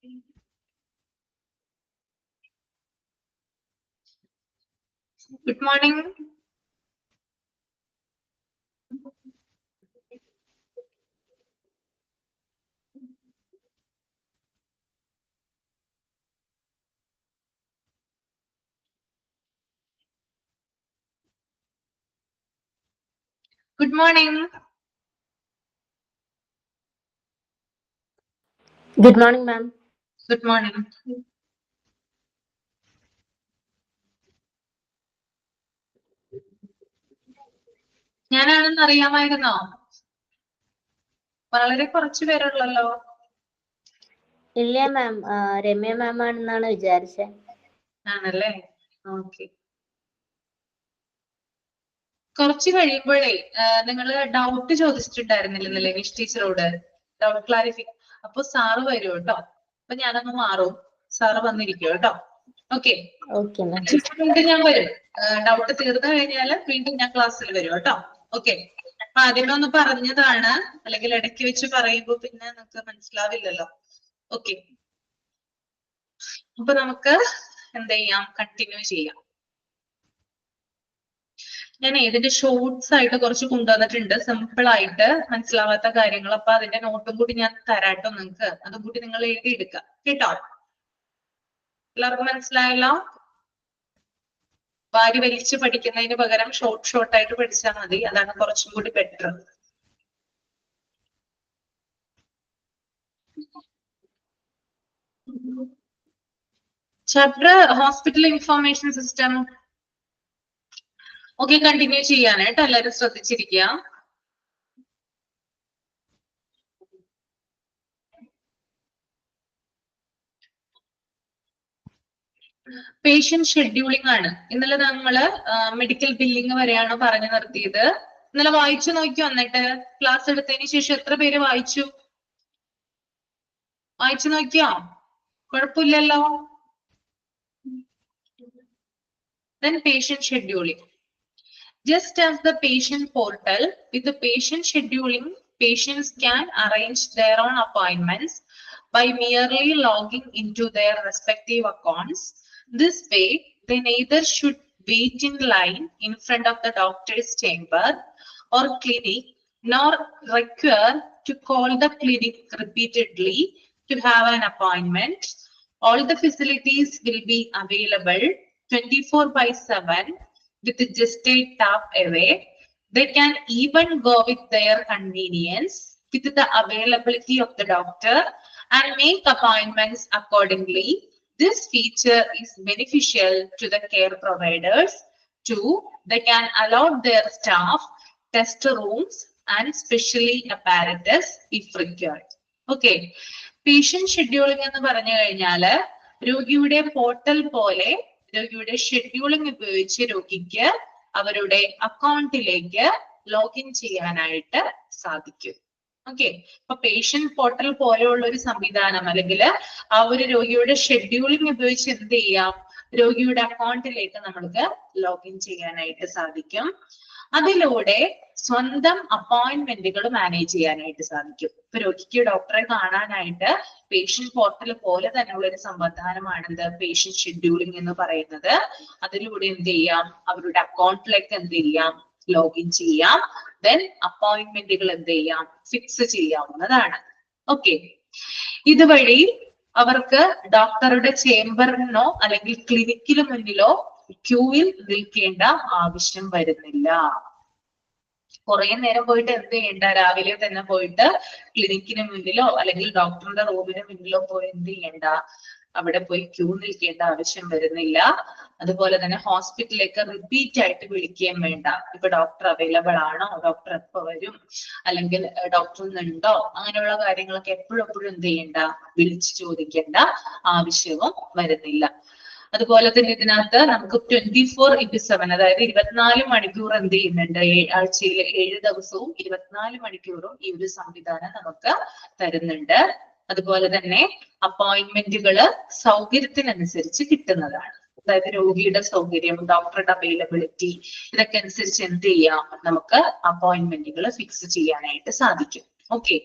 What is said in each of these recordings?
Good morning. Good morning. Good morning, ma'am. Good morning. ഞാനാണെന്ന് അറിയാമായിരുന്നോ? വളരെ കുറച്ചു പേരുള്ളല്ലോ. ഇല്ല മാം, രമ്യ മാം ആണെന്നാണ് വിചാരിച്ചത്. ആണല്ലേ? ഓക്കെ. കുറച്ച് കഴിയുമ്പോഴേ നിങ്ങൾ ഡൗട്ട് ചോദിച്ചിട്ടുണ്ടായിരുന്നില്ലേ വിഷ് ടീച്ചറോട്? ഡൗട്ട് ക്ലാരിഫിക്ക. അപ്പൊ സാറ് വരും കേട്ടോ. അപ്പൊ ഞാനൊന്ന് മാറും, സാറ് വന്നിരിക്കും കേട്ടോ. ഓക്കെ. വീണ്ടും ഞാൻ വരും. ഡൗട്ട് തീർന്നു കഴിഞ്ഞാല് വീണ്ടും ഞാൻ ക്ലാസ്സിൽ വരും കേട്ടോ. ഓക്കെ. അപ്പൊ ആദ്യമേ ഒന്ന് പറഞ്ഞതാണ്, അല്ലെങ്കിൽ ഇടയ്ക്ക് വെച്ച് പറയുമ്പോ പിന്നെ നിങ്ങൾക്ക് മനസ്സിലാവില്ലല്ലോ. ഓക്കെ. അപ്പൊ നമുക്ക് എന്ത് ചെയ്യാം, കണ്ടിന്യൂ ചെയ്യാം. ഞാൻ ഇതിന്റെ ഷോർട്സ് ആയിട്ട് കുറച്ച് കൊണ്ടുവന്നിട്ടുണ്ട്, സിമ്പിൾ ആയിട്ട് മനസ്സിലാവാത്ത കാര്യങ്ങൾ. അപ്പൊ അതിന്റെ നോട്ടും കൂടി ഞാൻ തരാട്ടോ നിങ്ങൾക്ക്, അതും കൂടി നിങ്ങൾ എഴുതി എടുക്കാം കേട്ടോ. എല്ലാവർക്കും മനസ്സിലായല്ലോ? വാരി വലിച്ച് പഠിക്കുന്നതിന് പകരം ഷോർട്ട് ആയിട്ട് പഠിച്ചാൽ മതി, അതാണ് കുറച്ചും കൂടി better. Chapter hospital information system. Okay, continue ചെയ്യാനായിട്ട് എല്ലാവരും ശ്രദ്ധിച്ചിരിക്കുക. പേഷ്യന്റ് ഷെഡ്യൂളിംഗ് ആണ്. ഇന്നലെ നമ്മള് മെഡിക്കൽ ബില്ലിംഗ് വരെയാണ് പറഞ്ഞു നിർത്തിയത്. ഇന്നലെ വായിച്ചു നോക്കി വന്നിട്ട് ക്ലാസ് എടുത്തതിന് ശേഷം എത്ര പേര് വായിച്ചു നോക്കിയോ? കുഴപ്പമില്ലല്ലോ. Then patient scheduling. Just as the patient portal, with the patient scheduling, patients can arrange their own appointments by merely logging into their respective accounts. This way, they neither should wait in line in front of the doctor's chamber or clinic, nor require to call the clinic repeatedly to have an appointment. All the facilities will be available 24/7 with just a tap away. They can even go with their convenience with the availability of the doctor and make appointments accordingly. This feature is beneficial to the care providers too. They can allot their staff test rooms and specially apparatus if required. Okay. Patient scheduling എന്ന് പറഞ്ഞു കഴിഞ്ഞാല് രോഗിയുടെ portal പോലെ രോഗിയുടെ scheduling ഉപയോഗിച്ച് രോഗിക്ക് അവരുടെ അക്കൗണ്ടിലേക്ക് ലോഗിൻ ചെയ്യാനായിട്ട് സാധിക്കും. ഓക്കെ. അപ്പൊ പേഷ്യന്റ് പോർട്ടൽ പോലെയുള്ള ഒരു സംവിധാനം, അല്ലെങ്കിൽ ആ ഒരു രോഗിയുടെ ഷെഡ്യൂളിംഗ് ഉപയോഗിച്ച് എന്ത് ചെയ്യാം, രോഗിയുടെ അക്കൗണ്ടിലേക്ക് നമ്മൾക്ക് ലോഗിൻ ചെയ്യാനായിട്ട് സാധിക്കും. അതിലൂടെ സ്വന്തം അപ്പോയിന്റ്മെന്റുകൾ മാനേജ് ചെയ്യാനായിട്ട് സാധിക്കും. ഇപ്പൊ രോഗിക്ക് ഡോക്ടറെ കാണാനായിട്ട് പേഷ്യന്റ് പോർട്ടൽ പോലെ തന്നെയുള്ള ഒരു സംവിധാനമാണ് എന്ത്, പേഷ്യന്റ് ഷെഡ്യൂളിംഗ് എന്ന് പറയുന്നത്. അതിലൂടെ എന്ത് ചെയ്യാം, അവരുടെ അക്കൗണ്ടിലേക്ക് എന്ത് ചെയ്യാം, ലോഗിൻ ചെയ്യാം. ദെൻ അപ്പോയിന്റ്മെന്റുകൾ എന്ത് ചെയ്യാം, ഫിക്സ് ചെയ്യാവുന്നതാണ്. ഓക്കെ. ഇതുവഴി അവർക്ക് ഡോക്ടറുടെ ചേംബറിനോ അല്ലെങ്കിൽ ക്ലിനിക്കിന് മുന്നിലോ ക്യൂവിൽ നിൽക്കേണ്ട ആവശ്യം വരുന്നില്ല. കുറെ നേരം പോയിട്ട് എന്ത് ചെയ്യണ്ട, രാവിലെ തന്നെ പോയിട്ട് ക്ലിനിക്കിന് മുന്നിലോ അല്ലെങ്കിൽ ഡോക്ടറുടെ റൂമിന് മുന്നിലോ പോയി എന്ത് ചെയ്യണ്ട, അവിടെ പോയി ക്യൂ നിൽക്കേണ്ട ആവശ്യം വരുന്നില്ല. അതുപോലെ തന്നെ ഹോസ്പിറ്റലിലേക്ക് റിപ്പീറ്റ് ആയിട്ട് വിളിക്കുകയും വേണ്ട. ഇപ്പൊ ഡോക്ടർ അവൈലബിൾ ആണോ, ഡോക്ടർ എപ്പോ വരും, അല്ലെങ്കിൽ ഡോക്ടർ ഉണ്ടോ, അങ്ങനെയുള്ള കാര്യങ്ങളൊക്കെ എപ്പോഴും എന്ത് ചെയ്യണ്ട, വിളിച്ചു ചോദിക്കേണ്ട ആവശ്യവും വരുന്നില്ല. അതുപോലെ തന്നെ ഇതിനകത്ത് നമുക്ക് 24/7, അതായത് 24 മണിക്കൂർ എന്ത് ചെയ്യുന്നുണ്ട്, ആഴ്ചയിലെ 7 ദിവസവും 24 മണിക്കൂറും ഈ ഒരു സംവിധാനം നമുക്ക് തരുന്നുണ്ട്. അതുപോലെ തന്നെ അപ്പോയിന്റ്മെന്റുകള് സൗകര്യത്തിനനുസരിച്ച് കിട്ടുന്നതാണ്. അതായത് രോഗിയുടെ സൗകര്യം, ഡോക്ടറുടെ അവൈലബിലിറ്റി, ഇതൊക്കെ അനുസരിച്ച് എന്ത് ചെയ്യാം, നമുക്ക് അപ്പോയിന്റ്മെന്റുകൾ ഫിക്സ് ചെയ്യാനായിട്ട് സാധിക്കും. ഓക്കെ,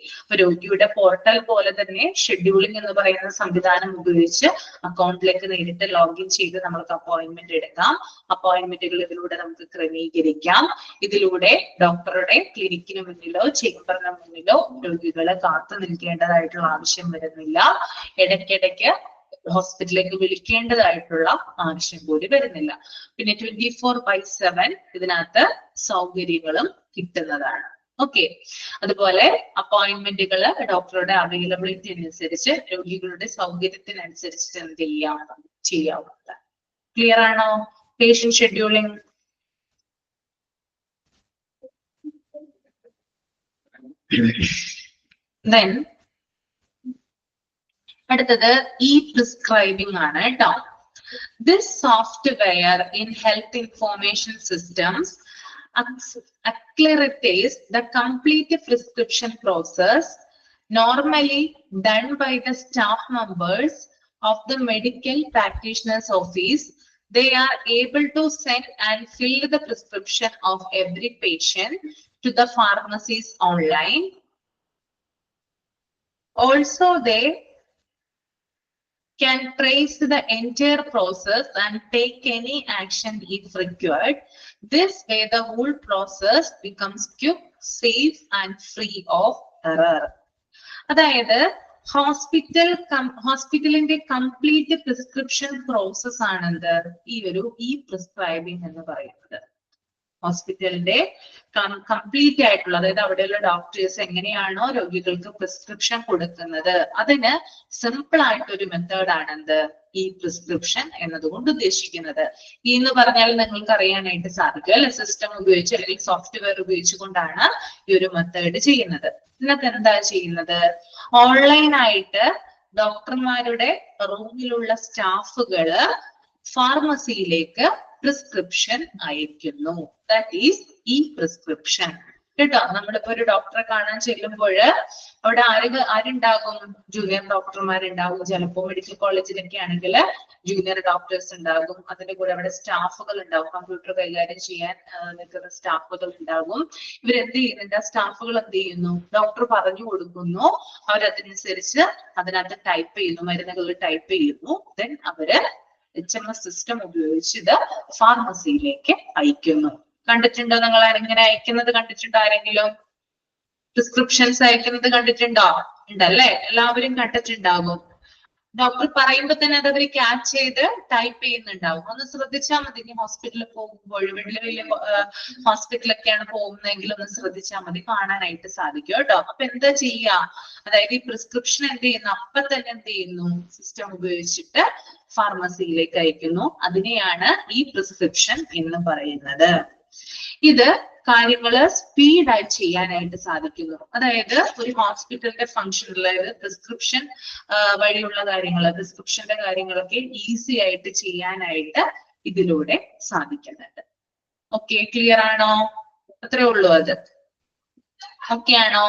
രോഗിയുടെ പോർട്ടൽ പോലെ തന്നെ ഷെഡ്യൂളിംഗ് എന്ന് പറയുന്ന സംവിധാനം ഉപയോഗിച്ച് അക്കൗണ്ടിലേക്ക് നേരിട്ട് ലോഗിൻ ചെയ്ത് നമുക്ക് അപ്പോയിന്റ്മെന്റ് എടുക്കാം. അപ്പോയിന്റ്മെന്റുകൾ ഇതിലൂടെ നമുക്ക് ക്രമീകരിക്കാം. ഇതിലൂടെ ഡോക്ടറുടെ ക്ലിനിക്കിന് മുന്നിലോ ചേംബറിന് മുന്നിലോ രോഗികളെ കാത്തു നിൽക്കേണ്ടതായിട്ടുള്ള ആവശ്യം വരുന്നില്ല. ഇടയ്ക്കിടയ്ക്ക് ഹോസ്പിറ്റലിലേക്ക് വിളിക്കേണ്ടതായിട്ടുള്ള ആവശ്യം കൂടി വരുന്നില്ല. പിന്നെ 24/7 ഇതിനകത്ത് സൗകര്യങ്ങളും കിട്ടുന്നതാണ്. ഓക്കെ, അതുപോലെ അപ്പോയിന്റ്മെന്റുകള് ഡോക്ടറുടെ അവൈലബിലിറ്റി അനുസരിച്ച് രോഗികളുടെ സൗകര്യത്തിനനുസരിച്ച് എന്ത് ചെയ്യാവുന്നതാണ്. ക്ലിയർ ആണോ പേഷ്യന്റ് ഷെഡ്യൂളിംഗ്? Then അടുത്തത് പ്രിസ്ക്രൈബിംഗ് ആണ് കേട്ടോ. This software in health information systems accelerates the complete prescription process normally done by the staff members of the medical practitioner's office. They are able to send and fill the prescription of every patient to the pharmacies online. Also, they can trace the entire process and take any action if required. This way, the whole process becomes quick, safe, and free of error. അതായത് ഹോസ്പിറ്റലിന്റെ complete prescription process ആണെന്ത് ഈ prescribing എന്ന് പറയുന്നത്. ഹോസ്പിറ്റലിന്റെ complete ആയിട്ടുള്ള, അതായത് അവിടെയുള്ള doctors എങ്ങനെയാണോ രോഗികൾക്ക് പ്രിസ്ക്രിപ്ഷൻ കൊടുക്കുന്നത് അതിന് സിമ്പിൾ ആയിട്ടൊരു മെത്തേഡ് ആണെന്ത് ഈ പ്രിസ്ക്രിപ്ഷൻ എന്നതുകൊണ്ട് ഉദ്ദേശിക്കുന്നത്. എന്ന് പറഞ്ഞാൽ നിങ്ങൾക്ക് അറിയാനായിട്ട് സാധിക്കും അല്ലെ, സിസ്റ്റം ഉപയോഗിച്ച് അല്ലെങ്കിൽ സോഫ്റ്റ്വെയർ ഉപയോഗിച്ചുകൊണ്ടാണ് ഈ ഒരു മെത്തേഡ് ചെയ്യുന്നത്. ഇതിനകത്ത് എന്താ ചെയ്യുന്നത്, ഓൺലൈനായിട്ട് ഡോക്ടർമാരുടെ റൂമിലുള്ള സ്റ്റാഫുകള് ഫാർമസിയിലേക്ക് പ്രിസ്ക്രിപ്ഷൻ അയക്കുന്നു. ദാറ്റ് ഈസ് പ്രിസ്ക്രിപ്ഷൻ കേട്ടോ. നമ്മളിപ്പോ ഒരു ഡോക്ടറെ കാണാൻ ചെല്ലുമ്പോൾ അവിടെ ആരുണ്ടാകും? ജൂനിയർ ഡോക്ടർമാരുണ്ടാകും. ചിലപ്പോ മെഡിക്കൽ കോളേജിലൊക്കെ ആണെങ്കിൽ ജൂനിയർ ഡോക്ടേഴ്സ് ഉണ്ടാകും. അതിന്റെ കൂടെ അവിടെ സ്റ്റാഫുകൾ ഉണ്ടാകും, കമ്പ്യൂട്ടർ കൈകാര്യം ചെയ്യാൻ നിൽക്കുന്ന സ്റ്റാഫുകൾ ഉണ്ടാകും. ഇവരെന്ത് ചെയ്യുന്നുണ്ട്? സ്റ്റാഫുകൾ എന്ത് ചെയ്യുന്നു? ഡോക്ടർ പറഞ്ഞു കൊടുക്കുന്നു, അവരതനുസരിച്ച് അതിനകത്ത് ടൈപ്പ് ചെയ്യുന്നു, മരുന്നുകൾ ടൈപ്പ് ചെയ്യുന്നു. ദെൻ അവര് HMS സിസ്റ്റം ഉപയോഗിച്ച് ഇത് ഫാർമസിയിലേക്ക് അയക്കുന്നു. കണ്ടിട്ടുണ്ടോ നിങ്ങൾ? ഇങ്ങനെ അയക്കുന്നത് കണ്ടിട്ടുണ്ടോ? ആരെങ്കിലും പ്രിസ്ക്രിപ്ഷൻസ് അയക്കുന്നത് കണ്ടിട്ടുണ്ടോ? ഉണ്ടല്ലേ, എല്ലാവരും കണ്ടിട്ടുണ്ടാകും. ഡോക്ടർ പറയുമ്പോ തന്നെ അത് അവര് ക്യാച്ച് ചെയ്ത് ടൈപ്പ് ചെയ്യുന്നുണ്ടാവും. ഒന്ന് ശ്രദ്ധിച്ചാൽ മതി. ഇനി ഹോസ്പിറ്റലിൽ പോകുമ്പോൾ, വലിയ വലിയ ഹോസ്പിറ്റലൊക്കെയാണ് പോകുന്നതെങ്കിൽ ഒന്ന് ശ്രദ്ധിച്ചാൽ മതി, കാണാനായിട്ട് സാധിക്കും കേട്ടോ. അപ്പൊ എന്താ ചെയ്യാ? അതായത് ഈ പ്രിസ്ക്രിപ്ഷൻ എന്ത് ചെയ്യുന്നു? അപ്പൊ തന്നെ എന്ത് ചെയ്യുന്നു? സിസ്റ്റം ഉപയോഗിച്ചിട്ട് ഫാർമസിയിലേക്ക് അയക്കുന്നു. അതിനെയാണ് ഈ പ്രിസ്ക്രിപ്ഷൻ എന്ന് പറയുന്നത്. ഇത് കാര്യങ്ങള് സ്പീഡായി ചെയ്യാനായിട്ട് സാധിക്കുന്നു. അതായത് ഒരു ഹോസ്പിറ്റലിന്റെ ഫംഗ്ഷൻ, അതായത് പ്രിസ്ക്രിപ്ഷൻ വഴിയുള്ള കാര്യങ്ങള്, പ്രിസ്ക്രിപ്ഷന്റെ കാര്യങ്ങളൊക്കെ ഈസി ആയിട്ട് ചെയ്യാനായിട്ട് ഇതിലൂടെ സാധിക്കുന്നുണ്ട്. ഓക്കെ, ക്ലിയർ ആണോ? അത്രേ ഉള്ളൂ. അത് ഓക്കെ ആണോ?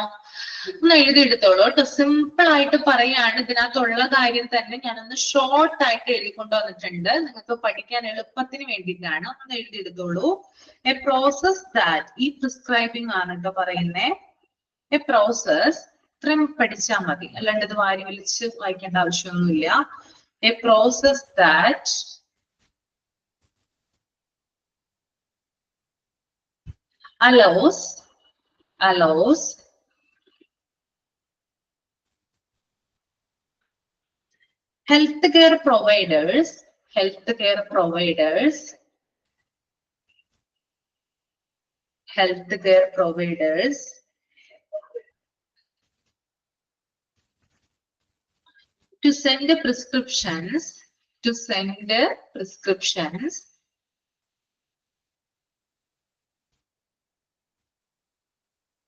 ഒന്ന് എഴുതിയെടുത്തോളൂ കേട്ടോ. സിമ്പിൾ ആയിട്ട് പറയാണ്. ഇതിനകത്തുള്ള കാര്യം തന്നെ ഞാനൊന്ന് ഷോർട്ട് ആയിട്ട് എഴുതിക്കൊണ്ട് വന്നിട്ടുണ്ട്, നിങ്ങൾക്ക് പഠിക്കാൻ എളുപ്പത്തിന് വേണ്ടിയിട്ടാണ്. ഒന്ന് എഴുതിയെടുത്തോളൂ. എ പ്രോസസ് ദാറ്റ്, ഈ പ്രിസ്ക്രൈബിംഗ് ആണ് കേട്ടോ പറയുന്നേ. എ പ്രോസസ്, ഇത്രയും പഠിച്ചാൽ മതി, അല്ലാണ്ട് ഇത് വാരി വലിച്ച് വായിക്കേണ്ട ആവശ്യമൊന്നുമില്ല. A process that allows healthcare providers to send prescriptions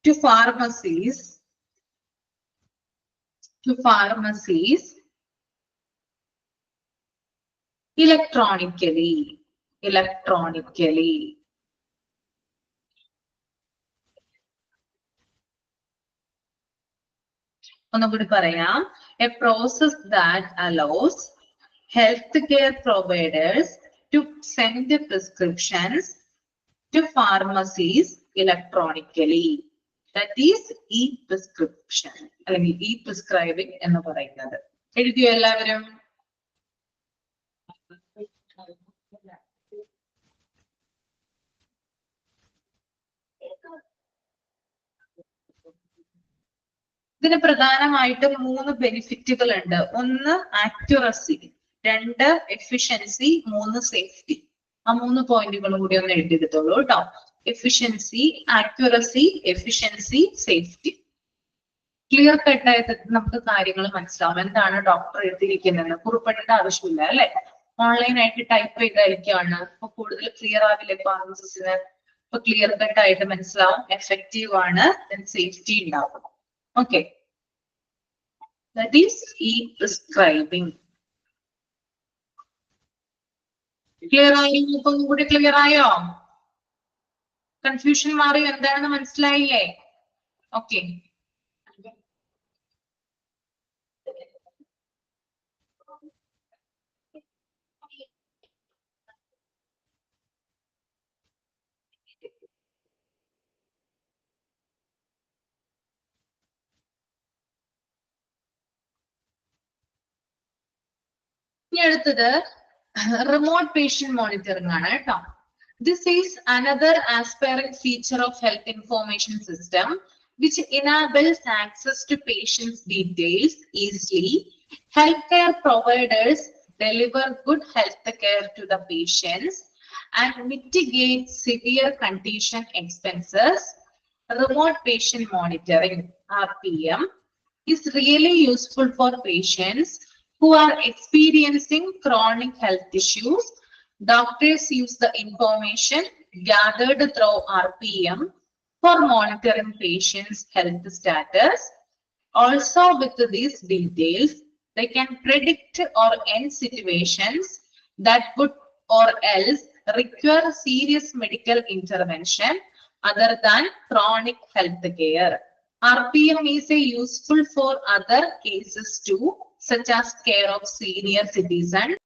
to pharmacies electronically. ഒന്നുകൂടി പറയാം. A process that allows healthcare providers to send prescriptions to pharmacies electronically. That is e-prescription അല്ലെങ്കിൽ e-prescribing എന്ന് പറയുന്നത്. എഴുതിയോ എല്ലാവരും? ഇതിന് പ്രധാനമായിട്ടും 3 ബെനിഫിറ്റുകൾ ഉണ്ട്. ഒന്ന് ആക്യുറസി, 2 എഫിഷ്യൻസി, 3 സേഫ്റ്റി. ആ 3 പോയിന്റുകളും കൂടി ഒന്ന് എഴുതിയെടുത്തോളൂ കേട്ടോ. Efficiency, accuracy, efficiency, safety. Clear cut ആയിട്ട് നമുക്ക് കാര്യങ്ങൾ മനസ്സിലാവും. എന്താണ് ഡോക്ടർ എഴുതിയിരിക്കുന്നതെന്ന് കുറിപ്പിടേണ്ട ആവശ്യമില്ല അല്ലെ. ഓൺലൈനായിട്ട് ടൈപ്പ് ചെയ്തായിരിക്കാണ്. അപ്പൊ കൂടുതൽ ക്ലിയർ ആവില്ലേ ഫാർമസിന്? അപ്പൊ ക്ലിയർ കട്ട് ആയിട്ട് മനസ്സിലാവും. എഫക്റ്റീവ് ആണ്, സേഫ്റ്റി ഉണ്ടാവും. Okay, that is e-prescribing. Clear ആയോ? ഇപ്പം കൂടി ക്ലിയർ ആയോ? കൺഫ്യൂഷൻ മാറിയോ? എന്താണെന്ന് മനസ്സിലായില്ലേ? ഓക്കെ, ഇനി അടുത്തത് റിമോട്ട് പേഷ്യന്റ് മോണിറ്ററിംഗ് ആണ് കേട്ടോ. This is another aspirant feature of health information system which enables access to patients' details easily. Healthcare providers deliver good health care to the patients and mitigate severe condition expenses. Remote patient monitoring (RPM) is really useful for patients who are experiencing chronic health issues. Doctors use the information gathered through RPM for monitoring patients' health status. Also, with these details, they can predict or end situations that would or else require serious medical intervention other than chronic health care. RPM is useful for other cases too, such as care of senior citizens.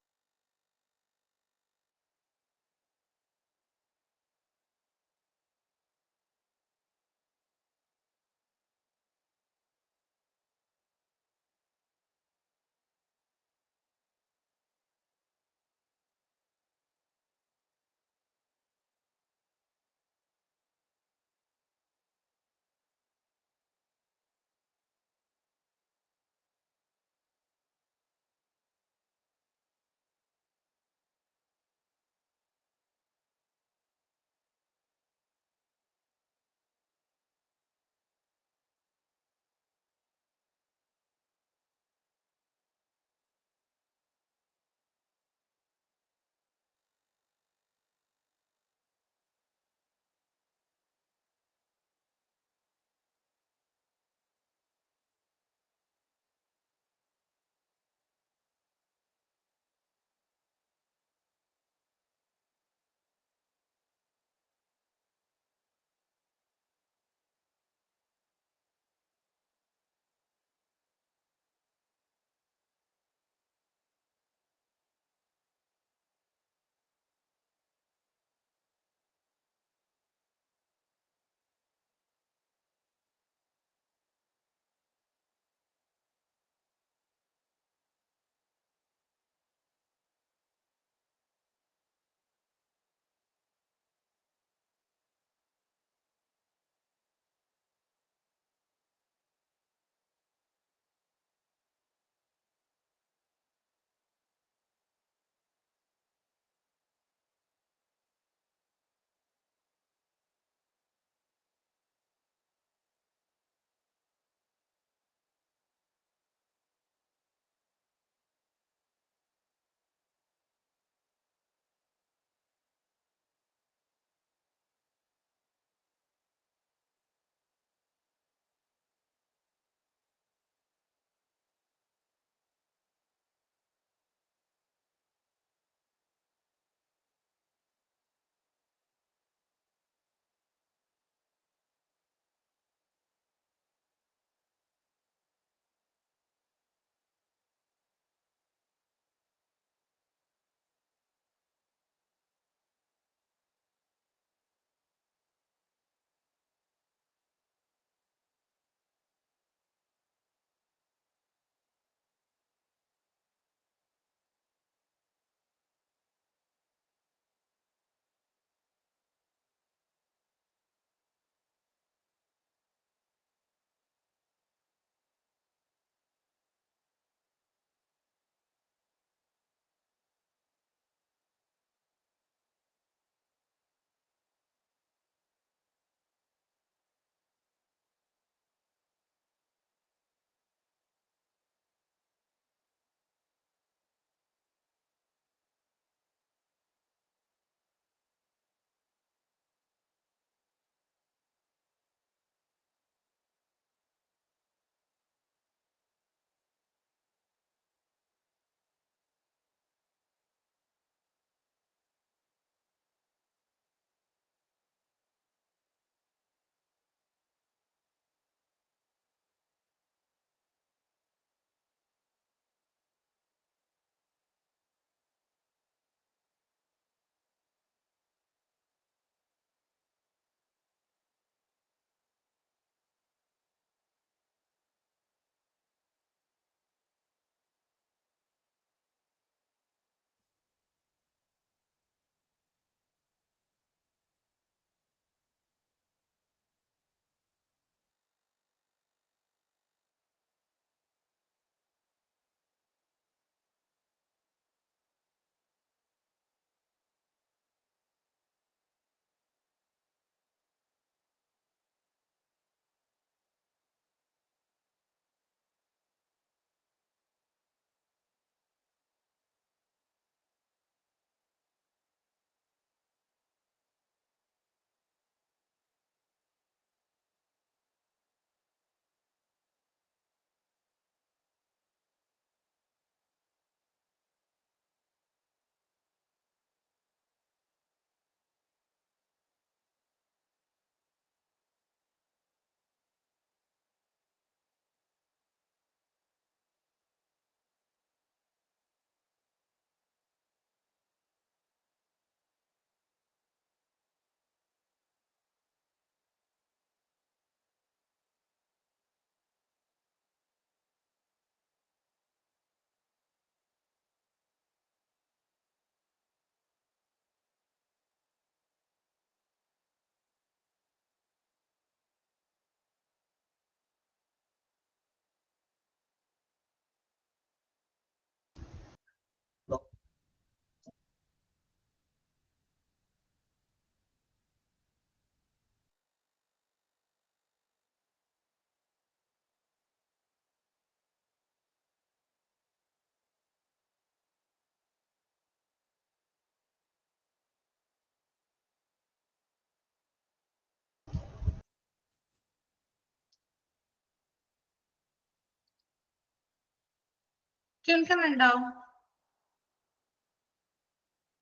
കേൾക്കുന്നുണ്ടോ?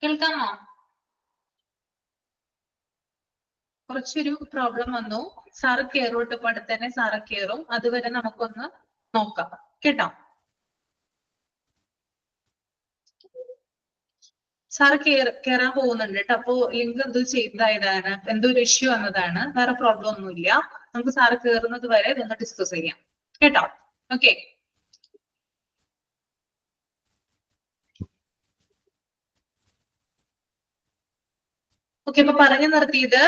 കേൾക്കാമോ? കുറച്ചൊരു problem വന്നു. Sir കയറും ട്ടോ, അടുത്ത് തന്നെ sir കയറും. അതുവരെ നമുക്കൊന്ന് നോക്കാം കേട്ടോ. സാറ് കയറാൻ പോകുന്നുണ്ട് കേട്ടോ. അപ്പൊ ലിങ്ക് എന്തോ ചെയ്തതാണ്, എന്തോ ഒരു ഇഷ്യൂ വന്നതാണ്. വേറെ പ്രോബ്ലം ഒന്നുമില്ല. നമുക്ക് സാറ് കയറുന്നത് വരെ ഇതൊന്ന് ഡിസ്കസ് ചെയ്യാം കേട്ടോ. ഓക്കെ. ഓക്കെ, അപ്പൊ പറഞ്ഞു നിർത്തിയത്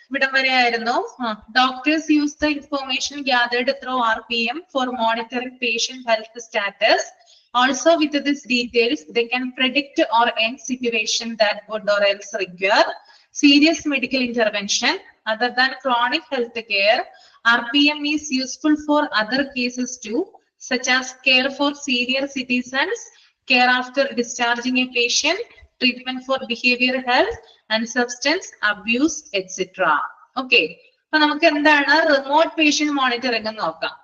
ഇവിടം വരെ ആയിരുന്നു. Doctors use the information gathered through RPM four monitoring patient health status. Also with these details, they can predict or end situation that would or else require serious medical intervention. Other than chronic health care, RPM is useful for other cases too, such as care for senior citizens, care after discharging a patient, treatment for behavioral health, and substance abuse, etc. Okay. അപ്പൊ നമുക്ക് എന്താണ് remote patient monitoring എന്ന് നോക്കാം.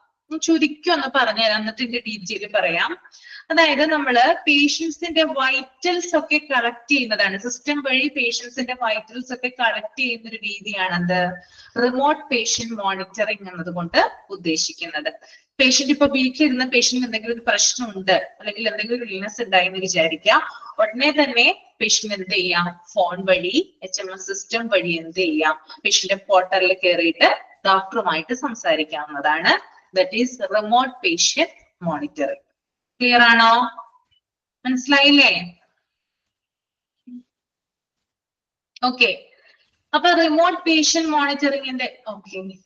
ചുരുക്കി ഒന്ന് പറഞ്ഞുതരാം, എന്നിട്ട് ഇതിന്റെ ഡീറ്റെയിൽ പറയാം. അതായത് നമ്മള് പേഷ്യൻസിന്റെ വൈറ്റൽസ് ഒക്കെ കളക്ട് ചെയ്യുന്നതാണ്. സിസ്റ്റം വഴി പേഷ്യൻസിന്റെ വൈറ്റൽസ് ഒക്കെ കളക്ട് ചെയ്യുന്ന ഒരു രീതിയാണ് എന്ത് റിമോട്ട് പേഷ്യന്റ് മോണിറ്ററിംഗ് എന്നതുകൊണ്ട് ഉദ്ദേശിക്കുന്നത്. പേഷ്യന്റ് ഇപ്പൊ വീട്ടിലിരുന്ന പേഷ്യന്റ് എന്തെങ്കിലും ഒരു പ്രശ്നമുണ്ട്, അല്ലെങ്കിൽ എന്തെങ്കിലും ഒരു ഇൽനെസ് ഉണ്ടായി എന്ന് വിചാരിക്കുക. ഉടനെ തന്നെ പേഷ്യന്റ് എന്ത് ചെയ്യാം, ഫോൺ വഴി HMS സിസ്റ്റം വഴി എന്ത് ചെയ്യാം, പേഷ്യന്റ് പോർട്ടലിൽ കയറിയിട്ട് ഡോക്ടറുമായിട്ട് സംസാരിക്കാവുന്നതാണ്. That is remote patient monitoring. Clear ആണോ? മനസ്സിലായില്ലേ? ഓക്കെ. അപ്പൊ റിമോട്ട് പേഷ്യന്റ് മോണിറ്ററിംഗിന്റെ okay okay.